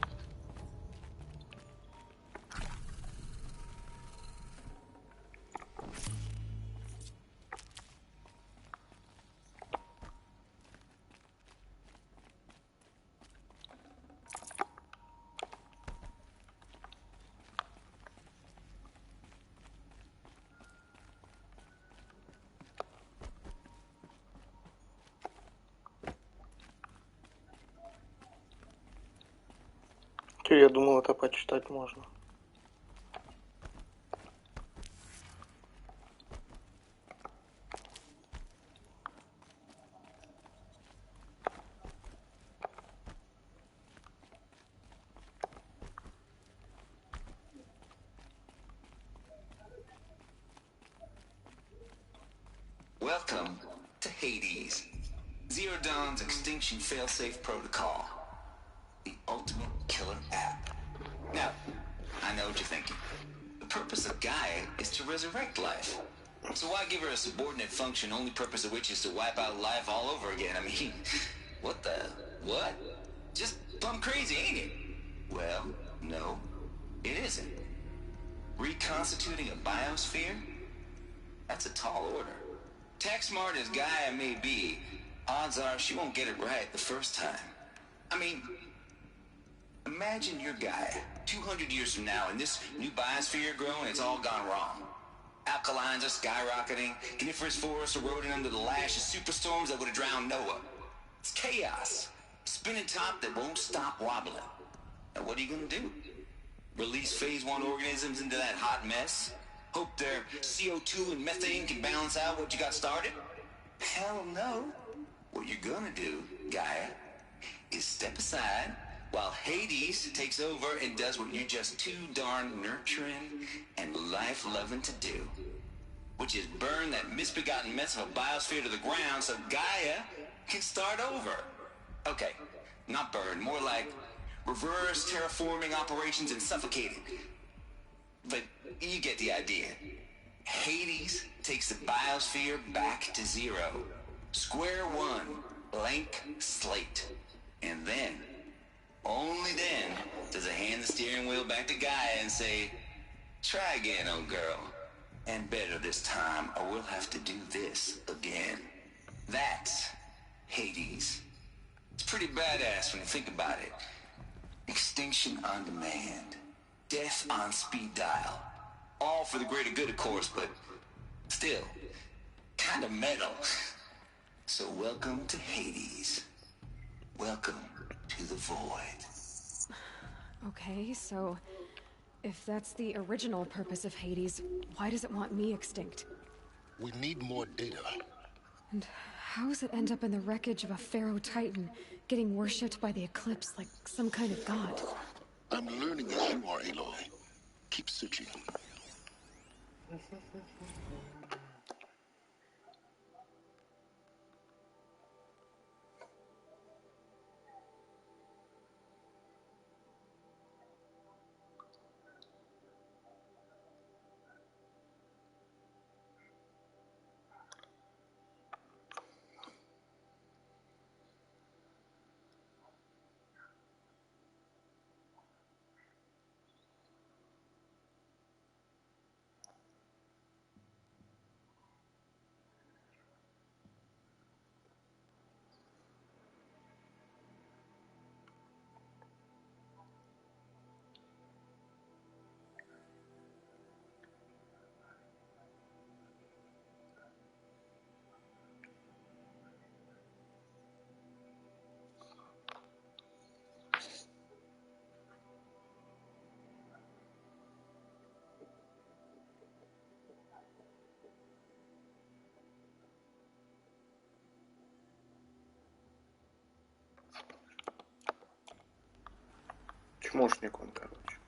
Я думал, это почитать можно. Welcome to Hades, Zero Dawn's extinction failsafe protocol, the ultimate killer app. Now, I know what you're thinking. The purpose of Gaia is to resurrect life. So why give her a subordinate function, only purpose of which is to wipe out life all over again? I mean, what the... what? Just plumb crazy, ain't it? Well, no, it isn't. Reconstituting a biosphere? That's a tall order. Tax smart as Gaia may be, odds are she won't get it right the first time. I mean, imagine your Gaia 200 years from now and this new biosphere growing, it's all gone wrong. Alkalines are skyrocketing, coniferous forests eroding under the lash of superstorms that would have drowned Noah. It's chaos. Spinning top that won't stop wobbling. Now what are you gonna do? Release phase 1 organisms into that hot mess? Hope their CO2 and methane can balance out what you got started? Hell no. What you're gonna do, Gaia, is step aside while Hades takes over and does what you're just too darn nurturing and life-loving to do, which is burn that misbegotten mess of a biosphere to the ground so Gaia can start over. Okay, not burn, more like reverse terraforming operations and suffocating. But you get the idea. Hades takes the biosphere back to zero. Square one, blank slate. And then, only then, does it hand the steering wheel back to Gaia and say, try again, old girl. And better this time, or we'll have to do this again. That's Hades. It's pretty badass when you think about it. Extinction on demand. Death on speed dial. All for the greater good, of course, but still, kind of metal. So welcome to Hades. Welcome to the void. Okay, so if that's the original purpose of Hades, why does it want me extinct? We need more data. And how does it end up in the wreckage of a Pharaoh Titan, getting worshipped by the Eclipse like some kind of god? I'm learning as you are, Eloi. Keep searching. Чмошник он, короче.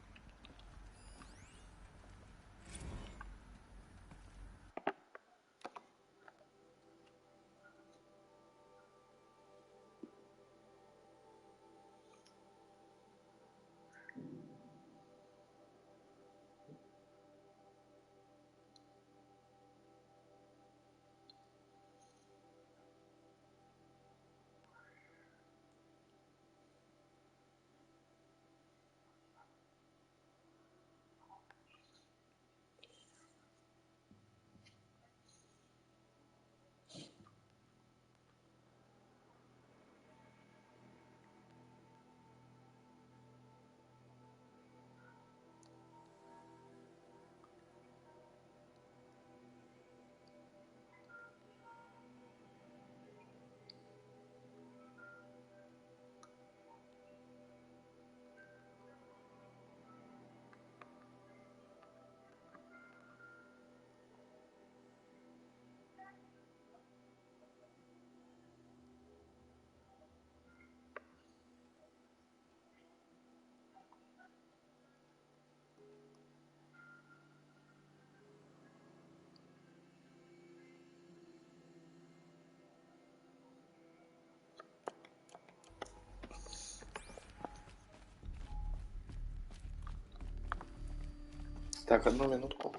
Так, одну минутку.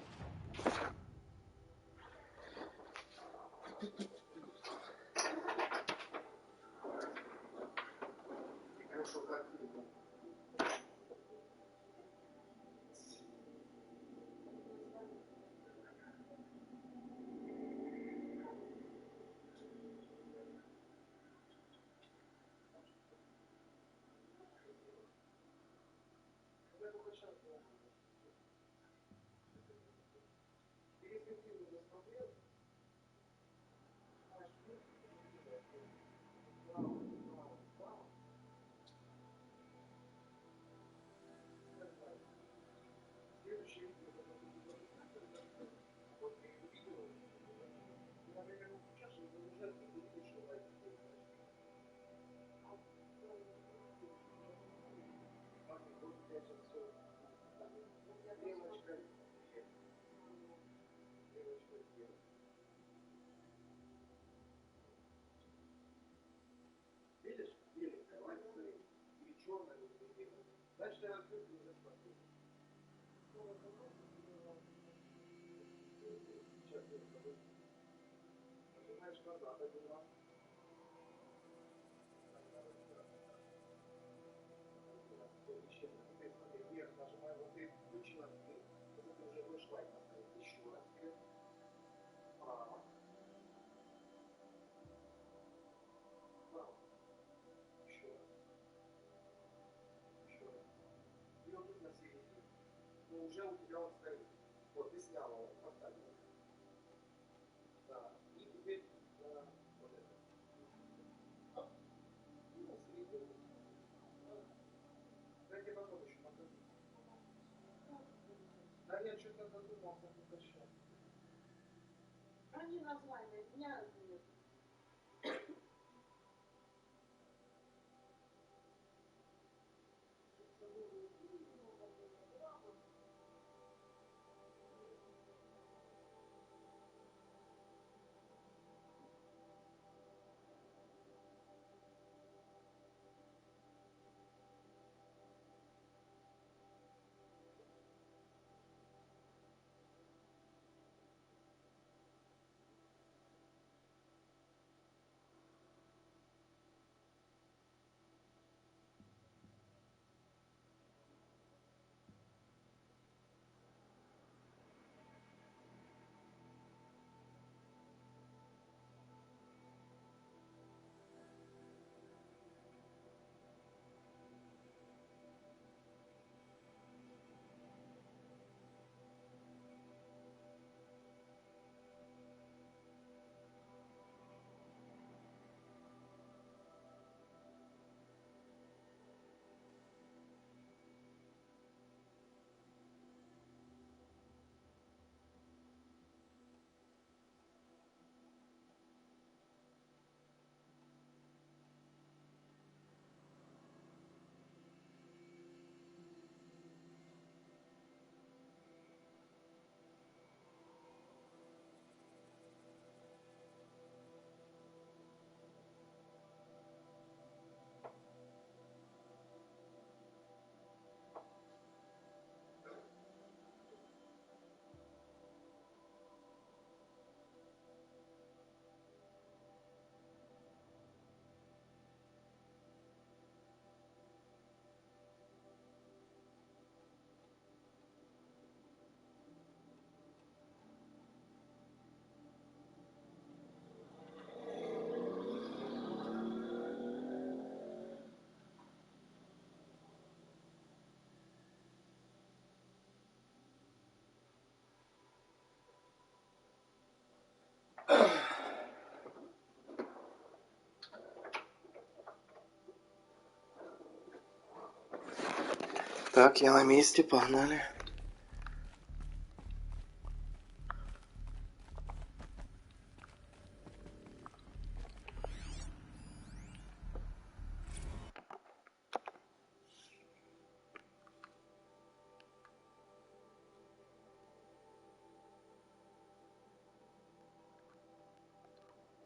Так, я на месте, погнали.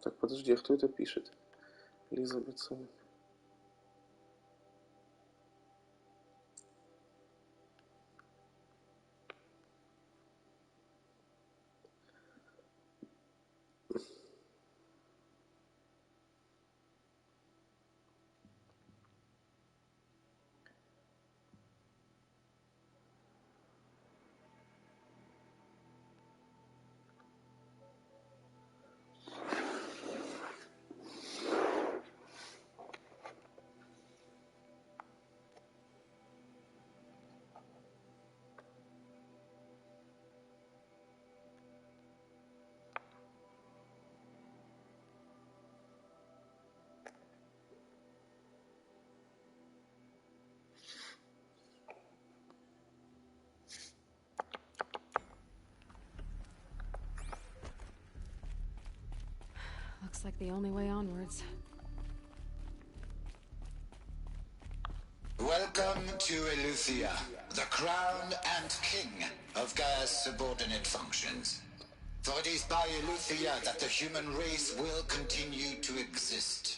Так, подожди, а кто это пишет? Элизабетсон. Looks like the only way onwards. Welcome to Eleuthia, the crown and king of Gaia's subordinate functions. For it is by Eleuthia that the human race will continue to exist.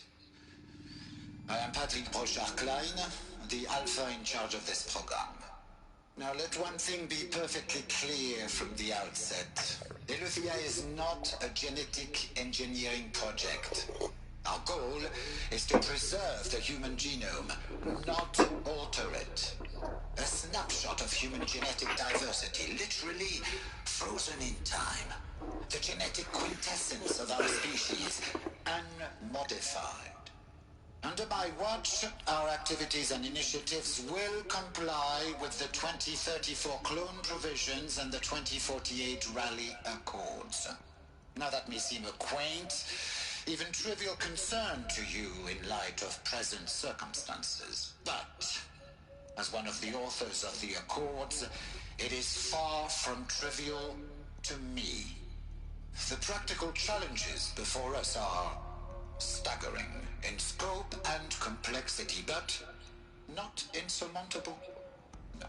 I am Patrick Brochard-Klein, the Alpha in charge of this program. Now let one thing be perfectly clear from the outset. Eleuthia is not a genetic engineering project. Our goal is to preserve the human genome, not alter it. A snapshot of human genetic diversity, literally frozen in time. The genetic quintessence of our species, unmodified. Under my watch, our activities and initiatives will comply with the 2034 clone provisions and the 2048 Rally Accords. Now that may seem a quaint, even trivial concern to you in light of present circumstances, but as one of the authors of the Accords, it is far from trivial to me. The practical challenges before us are staggering in scope and complexity, but not insurmountable. No.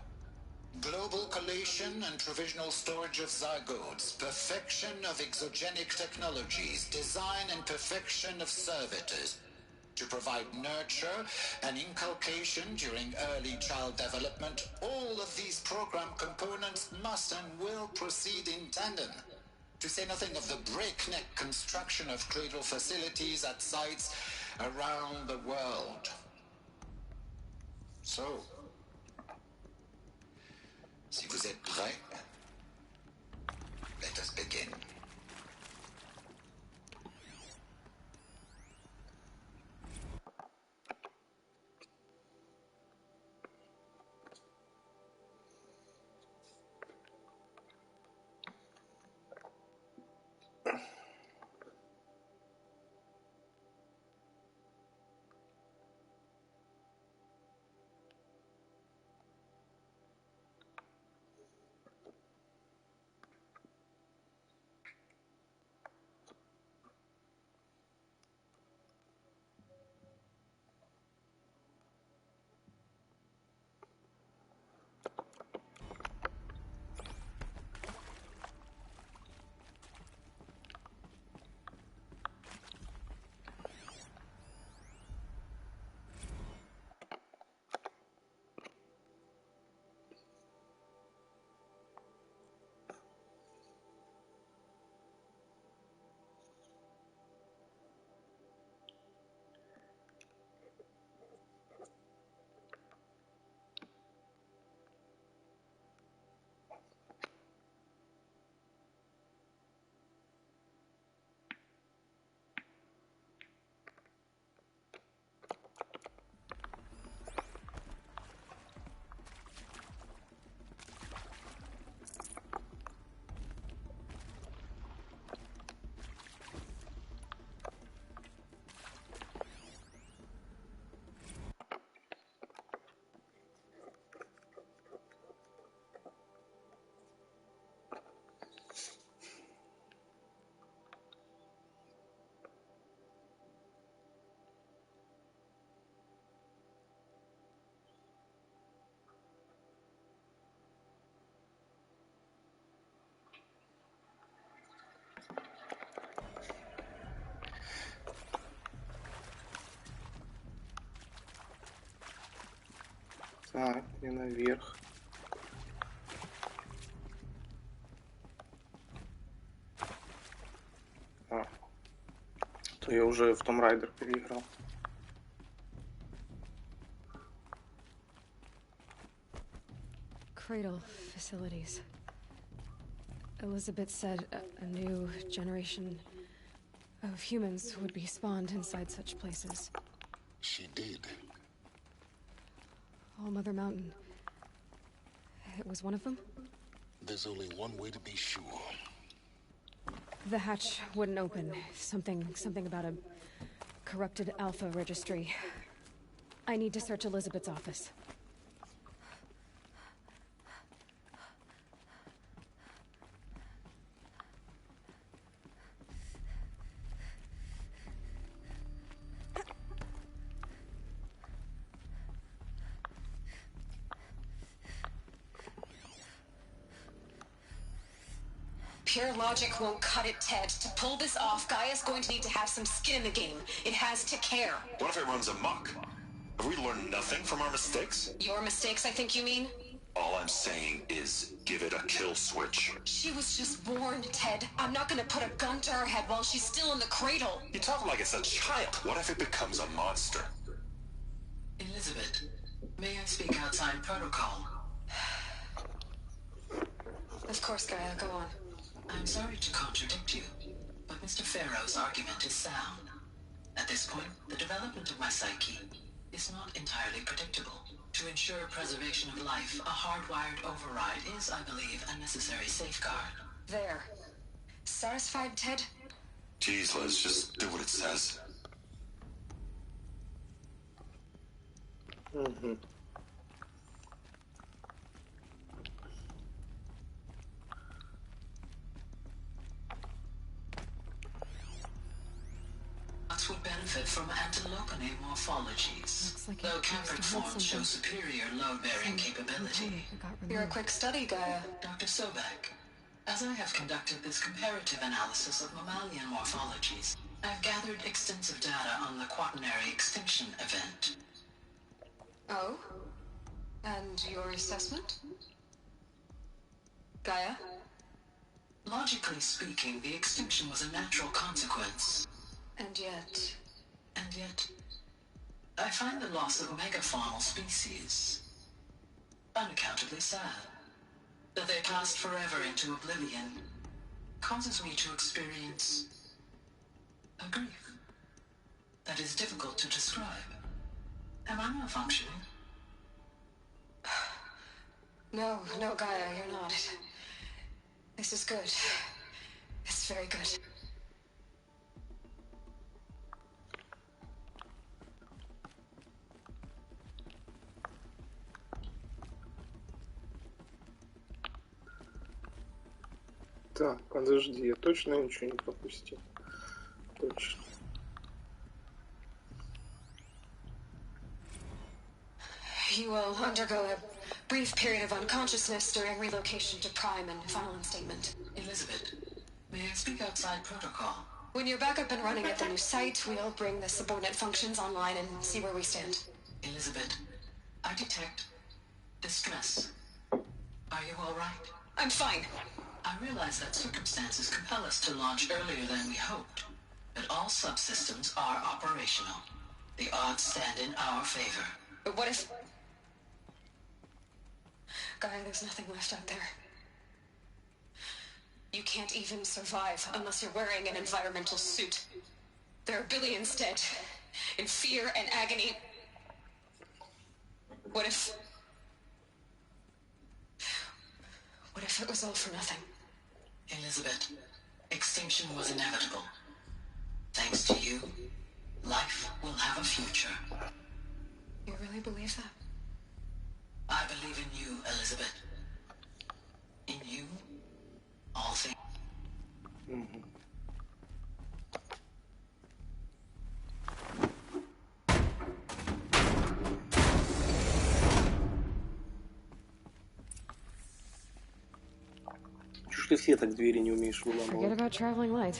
Global collation and provisional storage of zygotes, perfection of exogenic technologies, design and perfection of servitors, to provide nurture and inculcation during early child development. All of these program components must and will proceed in tandem. To say nothing of the breakneck construction of cradle facilities at sites around the world. So, si vous êtes prêts, let us begin. Так, и наверх. А, что я уже в Tomb Raider переиграл. Cradle facilities. Elizabeth said a new generation of humans would be spawned inside such places. She did. All Mother Mountain. It was one of them? There's only one way to be sure. The hatch wouldn't open. Something about a corrupted Alpha registry. I need to search Elizabeth's office. Pure logic won't cut it, Ted. To pull this off, Gaia's going to need to have some skin in the game. It has to care. What if it runs amok? Have we learned nothing from our mistakes? Your mistakes, I think you mean? All I'm saying is give it a kill switch. She was just born, Ted. I'm not gonna put a gun to her head while she's still in the cradle. You talk like it's a child. What if it becomes a monster? Elizabeth, may I speak outside protocol? Of course, Gaia, go on. I'm sorry to contradict you, but Mr. Farrow's argument is sound. At this point, the development of my psyche is not entirely predictable. To ensure preservation of life, a hardwired override is, I believe, a necessary safeguard. There. Satisfied, Ted? Jeez, Liz, just do what it says. Угу. Nuts would benefit from antilopinate morphologies, like though Capricorns show superior load-bearing capability. You're a quick study, Gaia. Dr. Sobek, as I have conducted this comparative analysis of mammalian morphologies, I've gathered extensive data on the quaternary extinction event. Oh? And your assessment? Gaia? Logically speaking, the extinction was a natural consequence. And yet, I find the loss of megafaunal species unaccountably sad. That they passed forever into oblivion causes me to experience a grief that is difficult to describe. Am I malfunctioning? No, Gaia, you're not. This is good. It's very good. Так, подожди, я точно ничего не пропустил? Точно. You will undergo a brief period of unconsciousness during relocation to Prime and final instatement. Elizabeth, may I speak outside protocol? When you're back up and running at the new site, we'll bring the subordinate functions online and see where we stand. Elizabeth, I detect distress. Are you all right? I'm fine. I realize that circumstances compel us to launch earlier than we hoped, but all subsystems are operational. The odds stand in our favor. But what if... Gaia, there's nothing left out there. You can't even survive unless you're wearing an environmental suit. There are billions dead, in fear and agony. What if it was all for nothing? Elizabeth, extinction was inevitable. Thanks to you, life will have a future. You really believe that? I believe in you, Elizabeth. In you, all things. Угу. Чё ж ты сеток двери не умеешь Forget выламывать? about traveling light.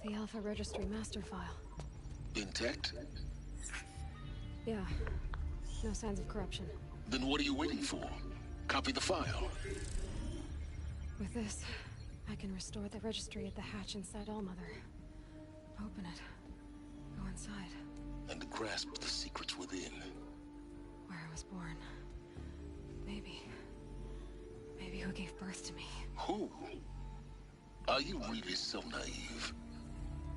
The Alpha Registry master file. Intact? Yeah. No signs of corruption. Then what are you waiting for? Copy the file. With this, I can restore the registry at the hatch inside Allmother. Open it. Go inside. And grasp the secrets within. Where I was born. Maybe who gave birth to me. Who? Are you really so naive?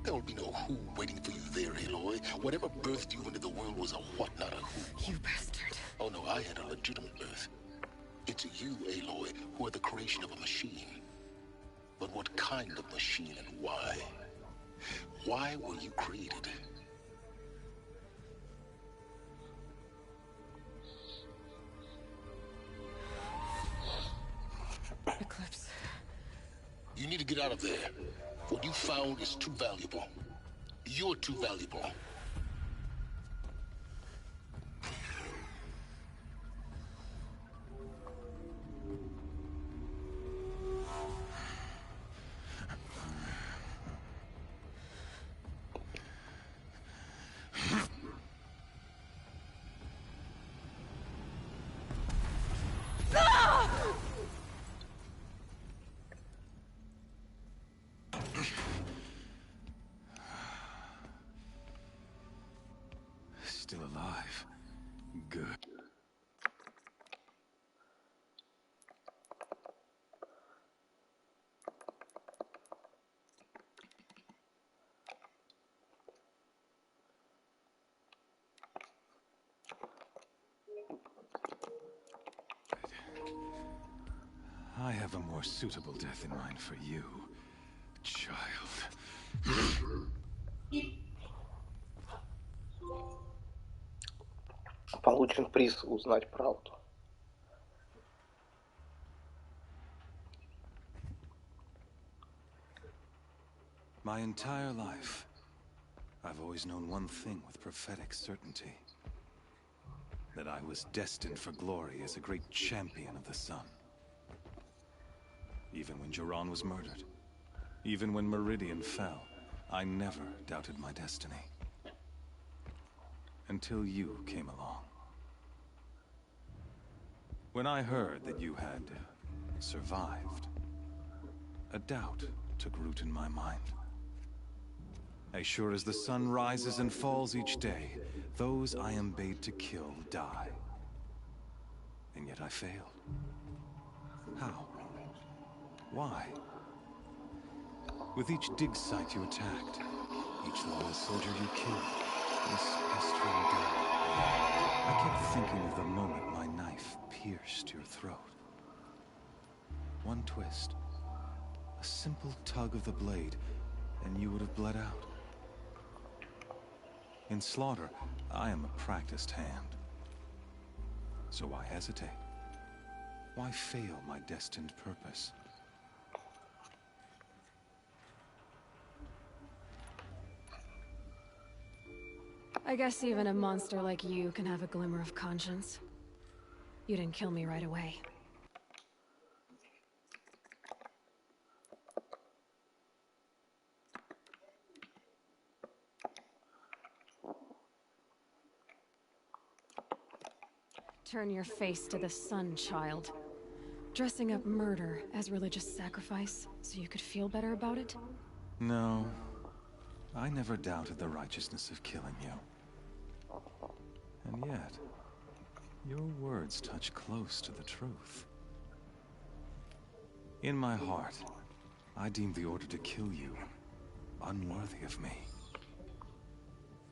There will be no who waiting for you there, Eloi. Whatever birthed you into the world was a what, not a who. You bastard. Oh no, I had a legitimate birth. It's you, Eloi, who are the creation of a machine. But what kind of machine and why? Why were you created? Eclipse. You need to get out of there. What you found is too valuable. You're too valuable. Still alive. Good. I have a more suitable death in mind for you, child. Получен приз узнать правду. My entire life, I've always known one thing with prophetic certainty. That I was destined for glory as a great champion of the sun. Even when Jiran was murdered, even when Meridian fell, I never doubted my destiny. Until you came along. When I heard that you had survived, a doubt took root in my mind. As sure as the sun rises and falls each day, those I am bade to kill die. And yet I failed. How? Why? With each dig site you attacked, each loyal soldier you killed, this pestering doubt, I kept thinking of the moment my knife pierced your throat. One twist, a simple tug of the blade, and you would have bled out. In slaughter, I am a practiced hand. So why hesitate? Why fail my destined purpose? I guess even a monster like you can have a glimmer of conscience. You didn't kill me right away. Turn your face to the sun, child. Dressing up murder as religious sacrifice so you could feel better about it? No. I never doubted the righteousness of killing you. And yet, your words touch close to the truth. In my heart, I deemed the order to kill you unworthy of me.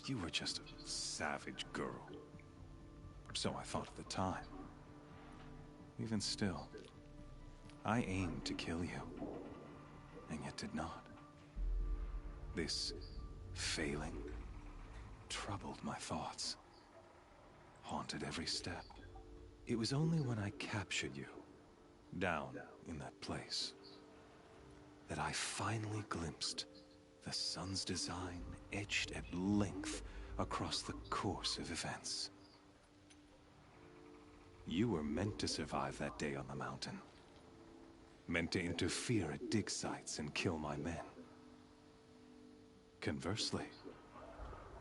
You were just a savage girl. So I thought at the time. Even still, I aimed to kill you, and yet did not. This failing troubled my thoughts, haunted every step. It was only when I captured you, down in that place, that I finally glimpsed the sun's design etched at length across the course of events. You were meant to survive that day on the mountain. Meant to interfere at dig sites and kill my men. Conversely,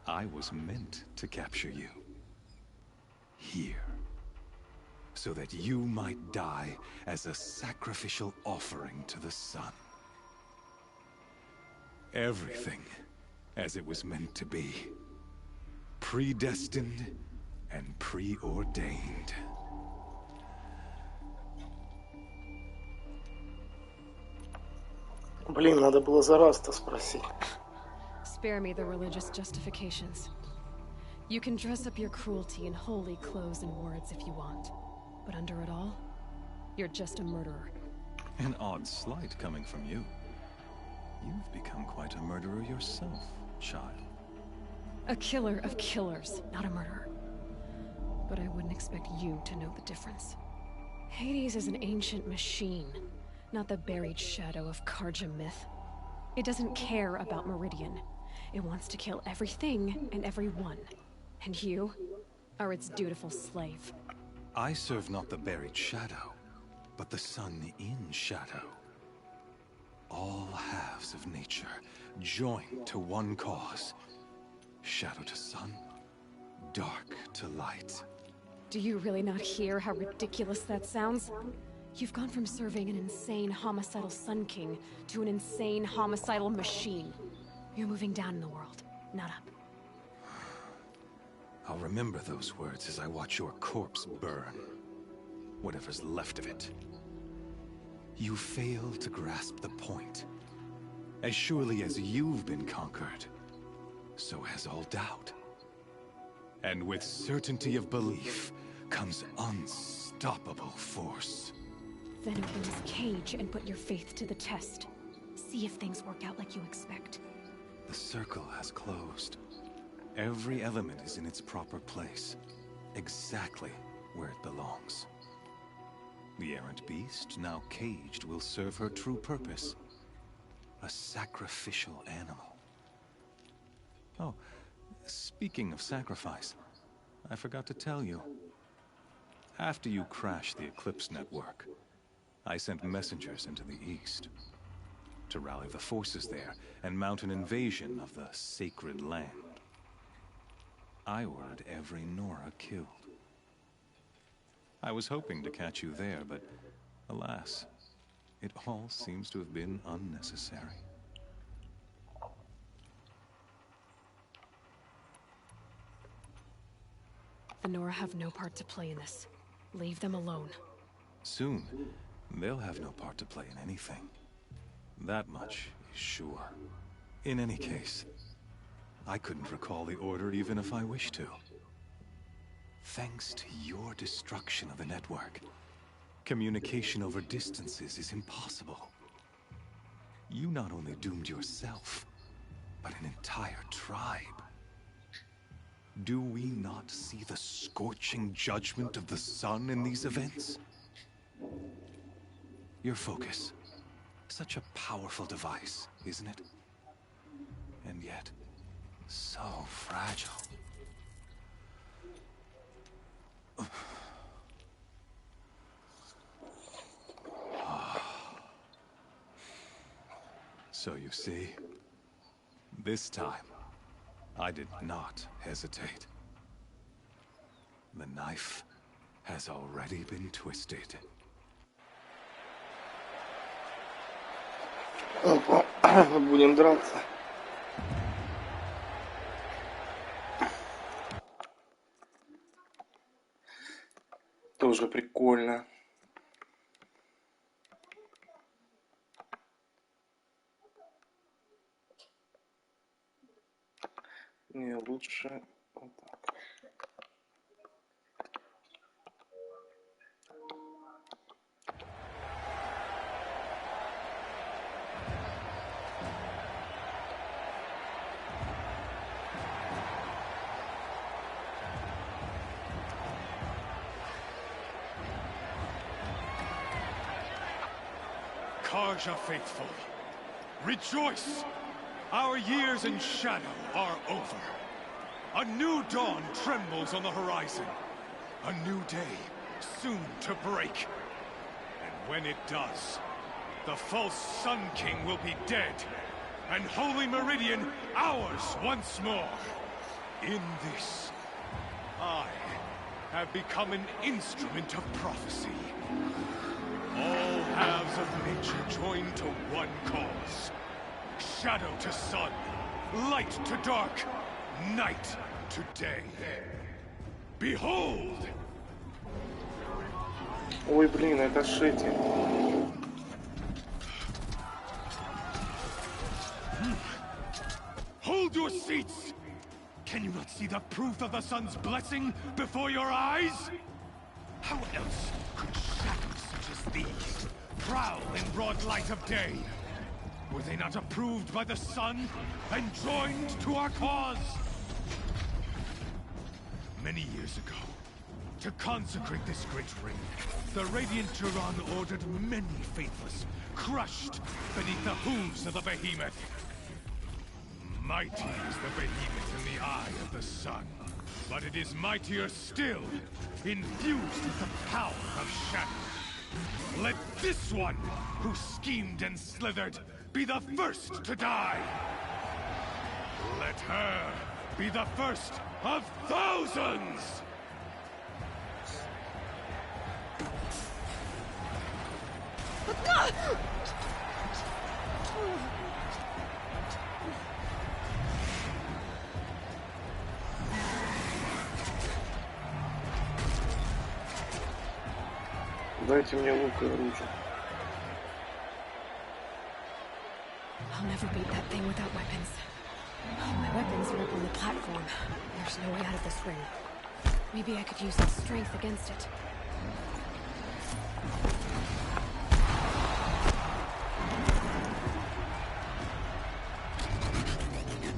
I was meant to capture you. Here. So that you might die as a sacrificial offering to the sun. Everything as it was meant to be. Predestined and preordained. Блин, надо было за раз-то спросить. Spare me the religious justifications. You can dress up your cruelty in holy clothes and words if you want. But under it all, you're just a murderer. An odd slight coming from you. You've become quite a murderer yourself, child. A killer of killers, not a murderer. But I wouldn't expect you to know the difference. Hades is an ancient machine, not the buried shadow of Karja myth. It doesn't care about Meridian. It wants to kill everything and everyone. And you are its dutiful slave. I serve not the buried shadow, but the sun in shadow. All halves of nature joined to one cause. Shadow to sun, dark to light. Do you really not hear how ridiculous that sounds? You've gone from serving an insane homicidal Sun King to an insane homicidal machine. You're moving down in the world, not up. I'll remember those words as I watch your corpse burn. Whatever's left of it. You fail to grasp the point. As surely as you've been conquered, so has all doubt. And with certainty of belief comes unstoppable force. Then open this cage and put your faith to the test. See if things work out like you expect. The circle has closed. Every element is in its proper place, exactly where it belongs. The errant beast, now caged, will serve her true purpose. A sacrificial animal. Oh, speaking of sacrifice, I forgot to tell you. After you crashed the Eclipse network, I sent messengers into the east to rally the forces there and mount an invasion of the sacred land. I ordered every Nora killed. I was hoping to catch you there, but alas, it all seems to have been unnecessary. The Nora have no part to play in this. Leave them alone. Soon, they'll have no part to play in anything. That much is sure. In any case, I couldn't recall the order even if I wished to. Thanks to your destruction of the network, communication over distances is impossible. You not only doomed yourself, but an entire tribe. Do we not see the scorching judgment of the sun in these events? Your focus. Such a powerful device, isn't it? And yet, so fragile. So you see, this time, I did not hesitate. The knife has already been twisted. Будем драться. Тоже прикольно. Не, лучше вот так. Karja faithful, rejoice! Our years in shadow are over. A new dawn trembles on the horizon. A new day soon to break. And when it does, the false Sun King will be dead, and Holy Meridian ours once more. In this, I have become an instrument of prophecy. All halves of nature join to one cause. Shadow to sun, light to dark, night to day. Behold! Ой, блин, это ж эти. Hold your seats! Can you not see the proof of the sun's blessing before your eyes? How else could shadows such as these prowl in broad light of day? Were they not approved by the sun and joined to our cause? Many years ago, to consecrate this great ring, the Radiant Turan ordered many faithless, crushed beneath the hooves of the behemoth. Mighty is the behemoth in the eye of the sun, but it is mightier still, infused with the power of shadow. Let this one, who schemed and slithered, be the first to die. Let her be the first of thousands! Дайте мне лук и оружие. I'll never beat that thing without weapons. My weapons are up on the platform. There's no way out of this ring. Maybe I could use its strength against it.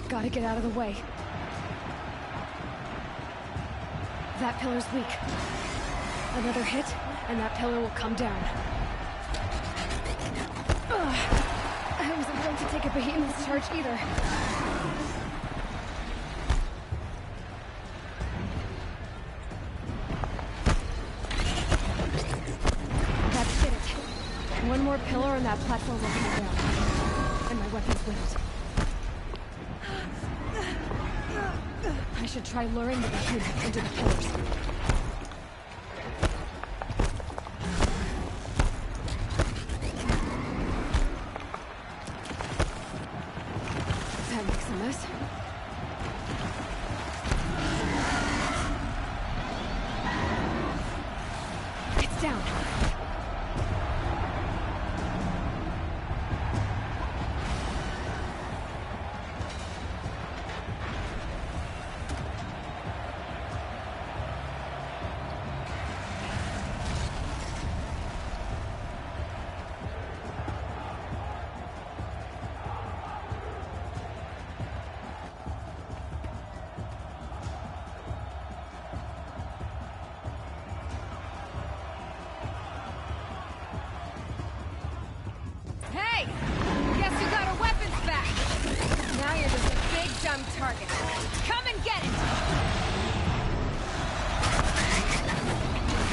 Gotta get out of the way. That pillar's weak. Another hit, and that pillar will come down. Ugh. I wasn't going to take a behemoth's charge either. That did it. One more pillar and that platform will come down. And my weapons with it. I should try luring the behemoth into the pillars. That makes a mess. It's down. Hey! Guess you got our weapons back! Now you're just a big, dumb target. Come and get it!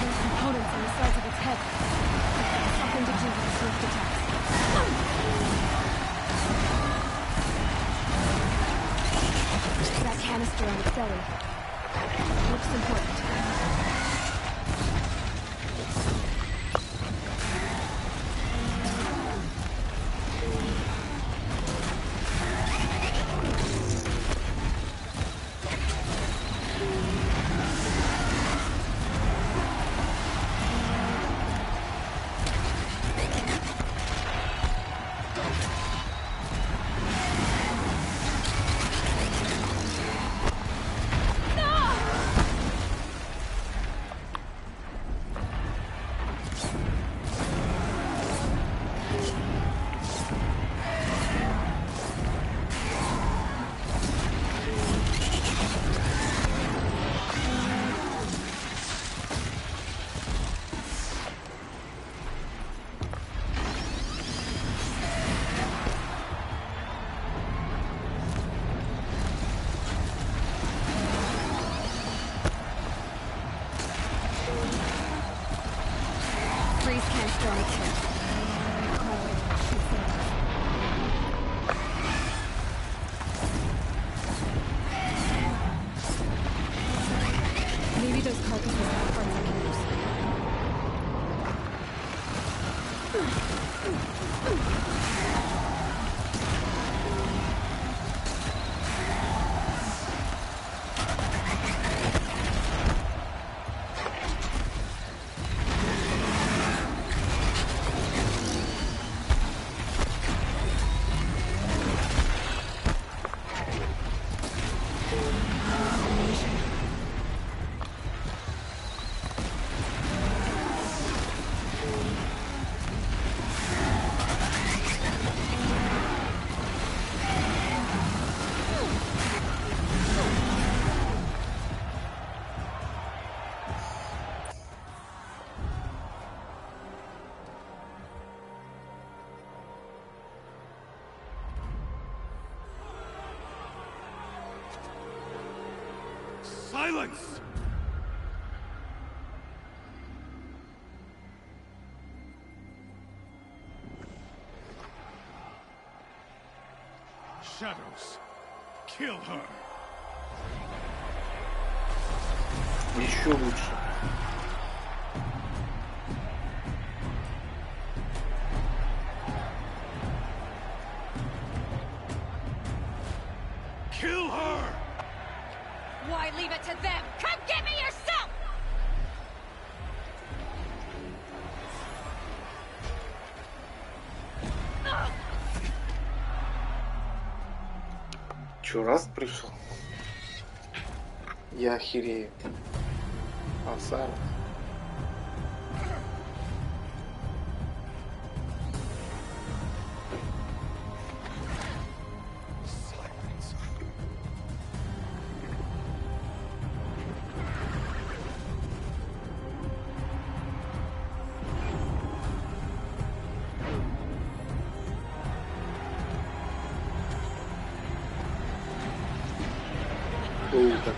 There's components on the sides of its head. Something to do with its swift attacks. That canister on its belly. Looks important. carcass was half parts I can use. Silence! Shadows, kill her. Еще лучше. Kill her! Why leave it to them? Come get me yourself! Че, раз пришел? Я охерею. А Сара?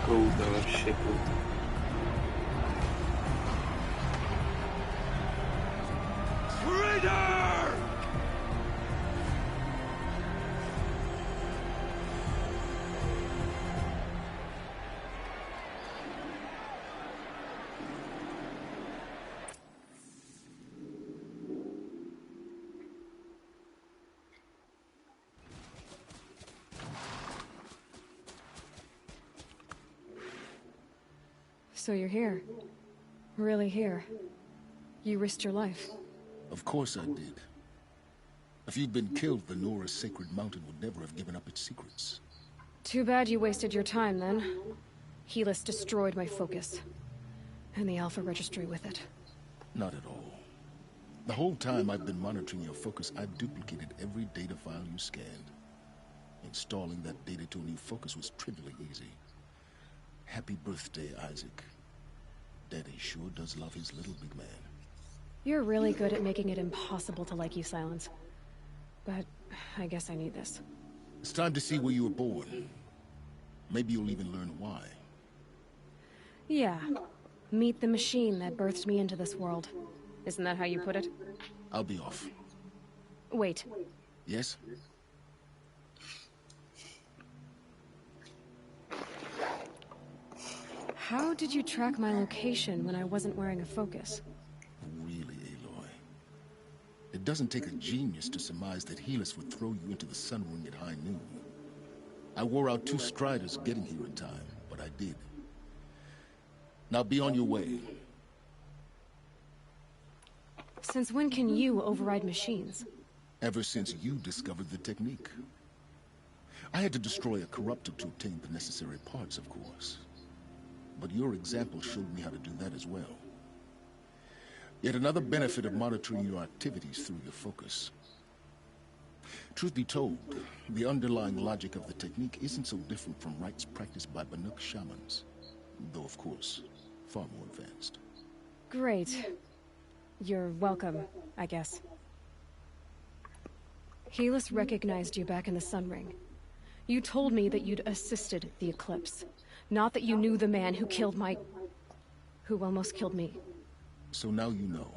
Круто, вообще круто. Traitor! So you're here. Really here. You risked your life. Of course I did. If you'd been killed, the Nora's sacred mountain would never have given up its secrets. Too bad you wasted your time, then. Helis destroyed my focus. And the Alpha Registry with it. Not at all. The whole time I've been monitoring your focus, I've duplicated every data file you scanned. Installing that data to a new focus was trivially easy. Happy birthday, Isaac. Daddy sure does love his little big man. You're really good at making it impossible to like you, Silence. But I guess I need this. It's time to see where you were born. Maybe you'll even learn why. Yeah. Meet the machine that birthed me into this world. Isn't that how you put it? I'll be off. Wait. Yes? How did you track my location when I wasn't wearing a focus? Really, Aloy? It doesn't take a genius to surmise that Helis would throw you into the sun ring at high noon. I wore out 2 striders getting here in time, but I did. Now be on your way. Since when can you override machines? Ever since you discovered the technique. I had to destroy a corruptor to obtain the necessary parts, of course. But your example showed me how to do that as well. Yet another benefit of monitoring your activities through your focus. Truth be told, the underlying logic of the technique isn't so different from rites practiced by Banuk shamans. Though, of course, far more advanced. Great. You're welcome, I guess. Helis recognized you back in the Sun Ring. You told me that you'd assisted the Eclipse. Not that you knew the man who killed my... who almost killed me. So now you know.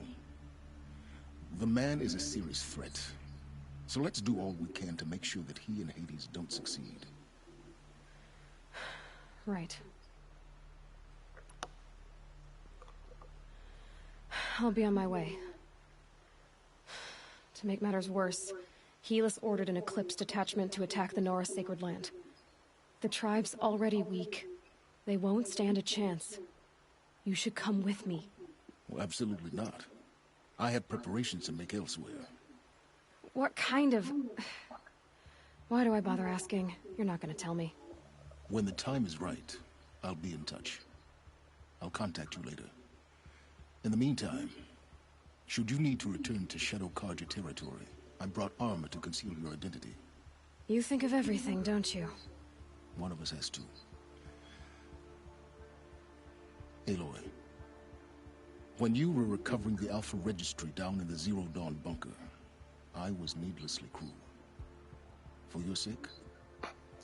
The man is a serious threat. So let's do all we can to make sure that he and Hades don't succeed. Right. I'll be on my way. To make matters worse, Helis ordered an Eclipse detachment to attack the Nora Sacred Land. The tribe's already weak. They won't stand a chance. You should come with me. Well, absolutely not. I have preparations to make elsewhere. What kind of... Why do I bother asking? You're not gonna tell me. When the time is right, I'll be in touch. I'll contact you later. In the meantime, should you need to return to Shadow Karja territory, I brought armor to conceal your identity. You think of everything, don't you? One of us has to. Aloy, when you were recovering the Alpha Registry down in the Zero Dawn bunker, I was needlessly cruel. For your sake,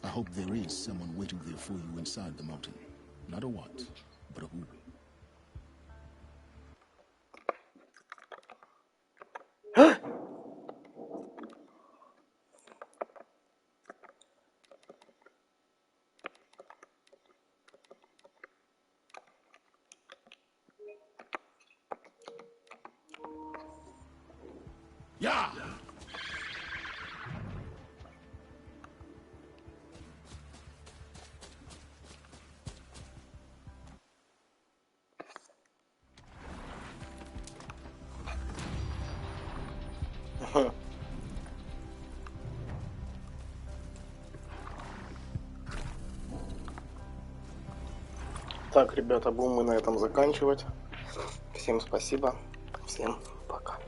I hope there is someone waiting there for you inside the mountain. Not a what, but a who. Yeah! Так, ребята, будем мы на этом заканчивать. Всем спасибо. Всем пока.